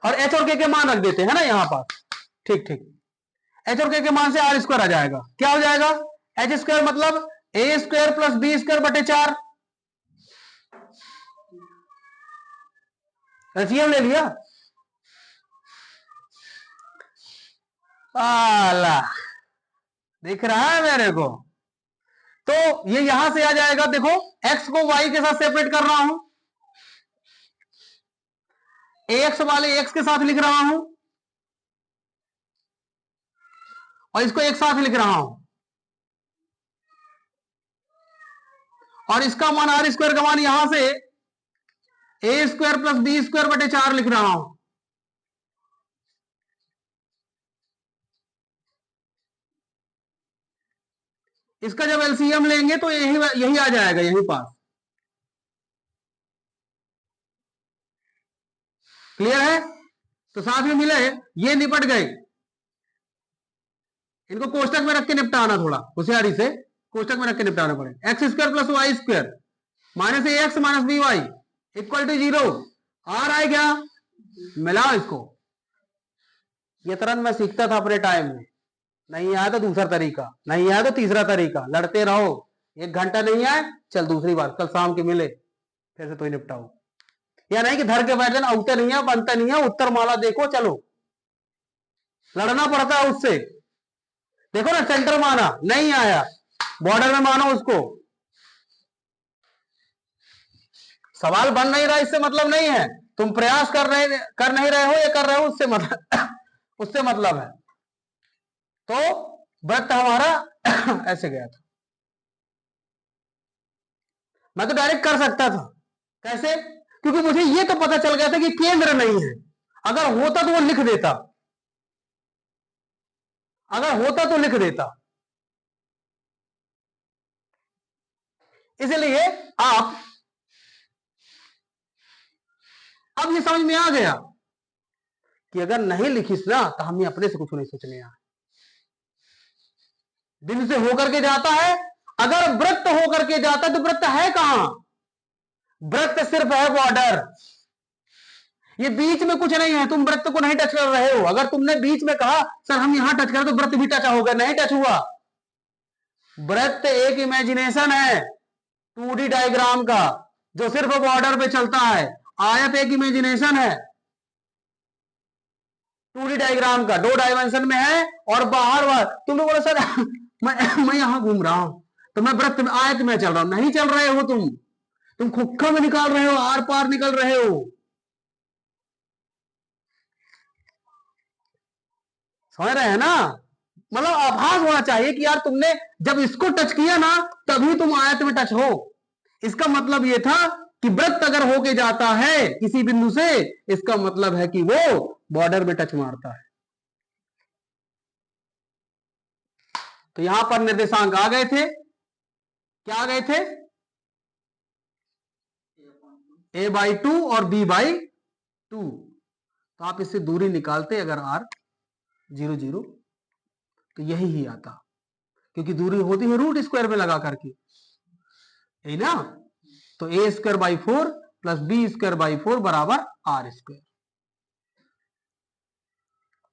और h और k के मान रख देते हैं ना यहां पास, ठीक ठीक, h और k के मान से आर स्क्वायर आ जाएगा, क्या हो जाएगा, एच स्क्वायर मतलब ए स्क्वायर प्लस बी स्क्वायर बटे 4, एलसीएम ले लिया, आला दिख रहा है मेरे को, तो ये यहां से आ जाएगा, देखो x को y के साथ सेपरेट कर रहा हूं, ax वाले x के साथ लिख रहा हूं, और इसको एक साथ लिख रहा हूं, और इसका मान आर स्क्वायर का मान यहां से ए स्क्वायर प्लस बी स्क्वायर बटे 4 लिख रहा हूं, इसका जब एलसीएम लेंगे तो यही आ जाएगा, यही पास, क्लियर है। तो साथ में मिले, ये निपट गए, इनको कोष्टक में रख के निपटाना, थोड़ा होशियारी से कोष्टक में रख के निपटाना पड़ेगा, x square plus y square minus a x minus B Y equal to 0, r आए क्या, मिलाओ इसको, ये तुरंत मैं सीखता था अपने टाइम में, नहीं आया तो दूसरा तरीका, नहीं आया तो तीसरा तरीका, लड़ते रहो, 1 घंटा नहीं आए, चल दूसरी बार कल शाम के मिले फिर से तो ही निपटाओ, या नहीं कि धर के बैठ जाना, उत्तर नहीं है, बनता नहीं है, उत्तर माला देखो, चलो लड़ना पड़ता है उससे, देखो ना सेंटर माना नहीं आया, बॉर्डर में मानो उसको, सवाल बन नहीं रहा इससे मतलब नहीं है, तुम प्रयास कर नहीं रहे हो, ये कर रहे हो उससे मतलब उससे मतलब है। तो वृत्त हमारा ऐसे गया था, मैं तो डायरेक्ट कर सकता था, कैसे, क्योंकि मुझे ये तो पता चल गया था कि केंद्र नहीं है, अगर होता तो वो लिख देता, अगर होता तो लिख देता, इसलिए आप अब ये समझ में आ गया कि अगर नहीं लिखिस ना तो हमें अपने से कुछ नहीं सोचने आए, दिन से होकर के जाता है, अगर वृत्त होकर के जाता है तो वृत्त है कहां, वृत्त सिर्फ है बॉर्डर, ये बीच में कुछ नहीं है, तुम वृत्त को नहीं टच कर रहे हो, अगर तुमने बीच में कहा सर हम यहां टच करें तो वृत्त भी टच होगा, नहीं टच हुआ, वृत्त एक इमेजिनेशन है 2D डायग्राम का जो सिर्फ बॉर्डर पे चलता है, आयत एक इमेजिनेशन है 2D डायग्राम का, 2 डायमेंशन में है, और बाहर तुमने बोला सर मैं यहां घूम रहा हूं तो मैं वृत्त में आयत में चल रहा हूं, नहीं चल रहे हो तुम खुक्का में निकाल रहे हो, आर पार निकल रहे हो, समझ रहे हैं ना, मतलब आभास होना चाहिए कि यार तुमने जब इसको टच किया ना तभी तुम आयत में टच हो, इसका मतलब यह था कि वृत्त अगर होके जाता है किसी बिंदु से, इसका मतलब है कि वो बॉर्डर में टच मारता है। तो यहां पर निर्देशांक आ गए थे, क्या आ गए थे, a/2 और b/2, तो आप इससे दूरी निकालते अगर r 0 0 तो यही ही आता, क्योंकि दूरी होती है रूट स्क्वायर में लगा करके, यही ना। तो A square by 4 plus B square by 4 बराबर आर स्क्वायर।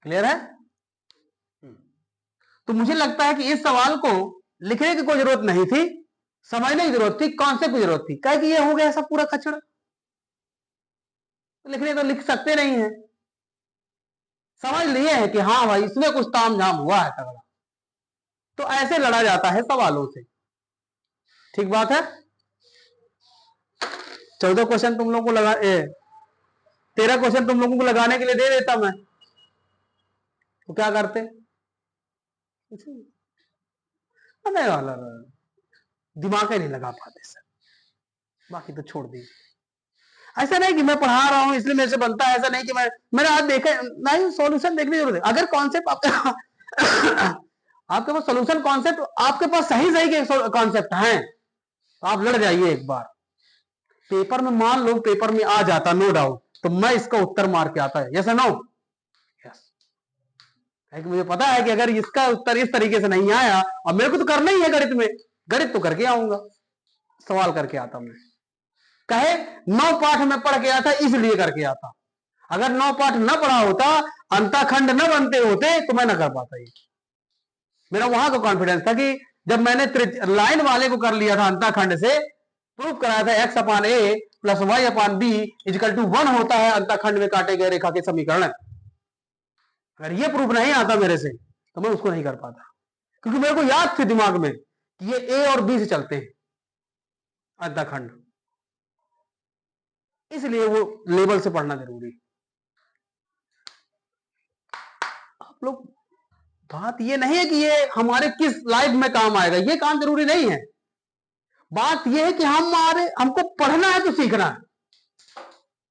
क्लियर है? तो मुझे लगता है कि इस सवाल को लिखने की कोई जरूरत नहीं थी, समझने की जरूरत थी, कॉन्सेप्ट की जरूरत थी। कहे कि ये हो गया सब पूरा कचड़ा, लिखने तो लिख सकते नहीं है, समझ लिए हैं कि हाँ भाई इसमें कुछ ताम झाम हुआ है तगड़ा। तो ऐसे लड़ा जाता है सवालों से। ठीक बात है। 14 क्वेश्चन तुम लोगों को लगा 13 क्वेश्चन तुम लोगों को लगाने के लिए दे देता मैं, तो क्या करते? दिमाग ही नहीं लगा पाते सर, बाकी तो छोड़ दी। ऐसा नहीं कि मैं पढ़ा रहा हूं इसलिए मेरे से बनता है, ऐसा नहीं कि मैंने आज देखा नहीं, सॉल्यूशन देखने की जरूरत है। अगर कॉन्सेप्ट आपके पास सॉल्यूशन कॉन्सेप्ट आपके पास सही के कॉन्सेप्ट हैं तो आप लड़ जाइए एक बार। पेपर में मान लो पेपर में आ जाता नो डाउट, तो मैं इसका उत्तर मार के आता है, यस नो यस। मुझे पता है कि अगर इसका उत्तर इस तरीके से नहीं आया, और मेरे को तो करना ही है गणित में, गणित तो करके आऊंगा, सवाल करके आता मैं। कहे 9 पाठ में पढ़ के आता इसलिए करके आता, अगर 9 पाठ न पढ़ा होता, अंताखंड न बनते होते तो मैं न कर पाता। ये मेरा वहां का कॉन्फिडेंस था कि जब मैंने लाइन वाले को कर लिया था, अंताखंड से प्रूफ कराया था x upon A plus y upon b equal to 1 होता है अंताखंड में काटे गए रेखा के समीकरण। अगर ये प्रूफ नहीं आता मेरे से तो मैं उसको नहीं कर पाता, क्योंकि मेरे को याद थी दिमाग में कि ये ए और बी से चलते हैं अंताखंड, इसलिए वो लेवल से पढ़ना जरूरी। आप लोग बात ये नहीं है कि ये हमारे किस लाइफ में काम आएगा, ये काम जरूरी नहीं है। बात ये है कि हमको पढ़ना है तो सीखना है,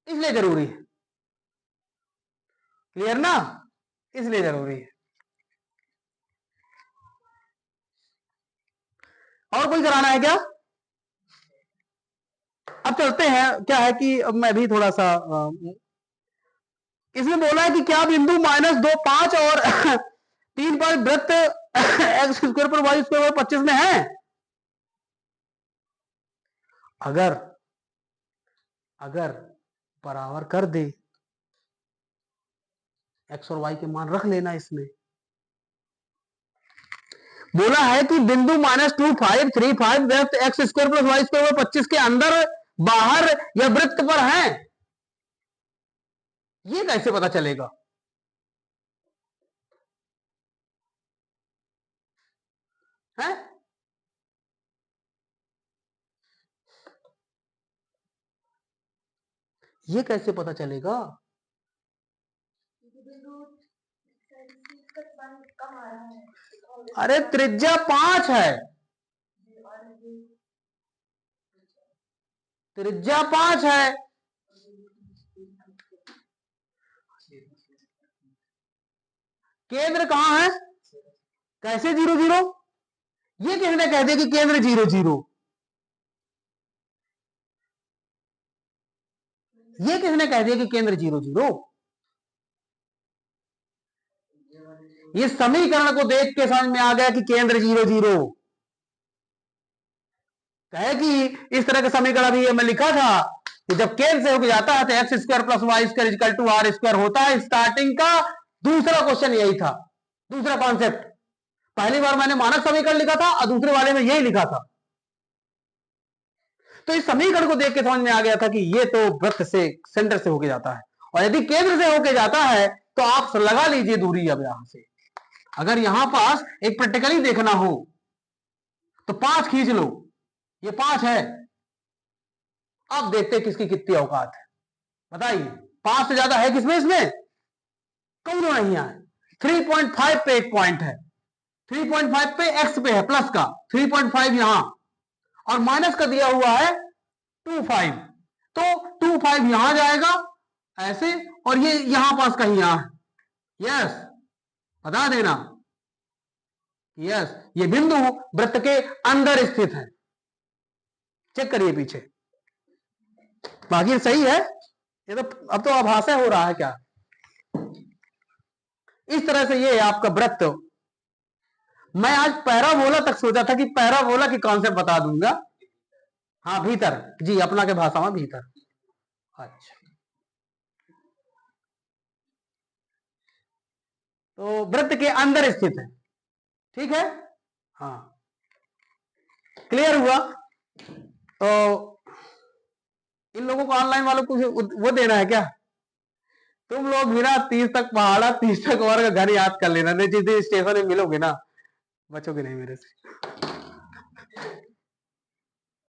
इसलिए जरूरी है। क्लियर ना? इसलिए जरूरी है। और कोई कराना है क्या? अब चलते हैं। क्या है कि अब मैं भी थोड़ा सा इसमें बोला है कि क्या बिंदु -2, 5 और 3 पर वृत्त एक्स स्क्वायर पर वाई स्क्वायर पर 25 में है? अगर बराबर कर दे, एक्स और वाई के मान रख लेना इसमें। बोला है कि बिंदु -2, 5, 3, 5 वृत्त x square plus y square पर 25 के अंदर, बाहर या वृत्त पर है। ये कैसे पता चलेगा? है? ये कैसे पता चलेगा? अरे त्रिज्या 5 है, त्रिज्या 5 है। केंद्र कहां है? कैसे 0 0? ये किसने कह दिया कि केंद्र 0 0? ये किसने कह दिया कि केंद्र 0 0? ये समीकरण को देख के समझ में आ गया कि केंद्र 0 0 कहे कि इस तरह का समीकरण अभी मैं लिखा था कि जब केंद्र से होकर जाता है तो x square plus y square equal to r square होता है। स्टार्टिंग का दूसरा क्वेश्चन यही था, दूसरा कॉन्सेप्ट। पहली बार मैंने मानक समीकरण लिखा था और दूसरे वाले में यही लिखा था। तो इस समीकरण को देख के समझ में आ गया था कि ये तो वृत्त से, सेंटर से होके जाता है, और यदि केंद्र से होके जाता है तो आप लगा लीजिए दूरी। अब यहां से अगर यहां पास एक प्रैक्टिकली देखना हो तो 5 खींच लो, ये 5 है। अब देखते किसकी कितनी औकात है, बताइए। 5 से ज्यादा है किसमें? इसमें कौन नहीं है। 3.5 पे एक पॉइंट है, 3.5 पे एक्स पे है प्लस का, 3.5 यहां, और माइनस का दिया हुआ है 2.5, तो 2.5 यहां जाएगा ऐसे, और ये यहां पास कहीं यहां है। यस, बता देना। यस, ये बिंदु वृत्त के अंदर स्थित है। चेक करिए पीछे, बाकी सही है। ये तो अब तो आभास हो रहा है क्या? इस तरह से ये आपका वृत्त। मैं आज पैराबोला तक सोचा था कि पैराबोला की कॉन्सेप्ट बता दूंगा, हाँ भीतर जी, अपना के भाषा में भीतर। अच्छा, तो वृत्त के अंदर स्थित है, ठीक है। हाँ, क्लियर हुआ। तो इन लोगों को, ऑनलाइन वालों को वो देना है क्या, तुम लोग भी ना 30 तक पहाड़ा 30 तक और घर याद कर लेना, नहीं जिस दिन स्टेशन में मिलोगे ना बचोगे नहीं मेरे से।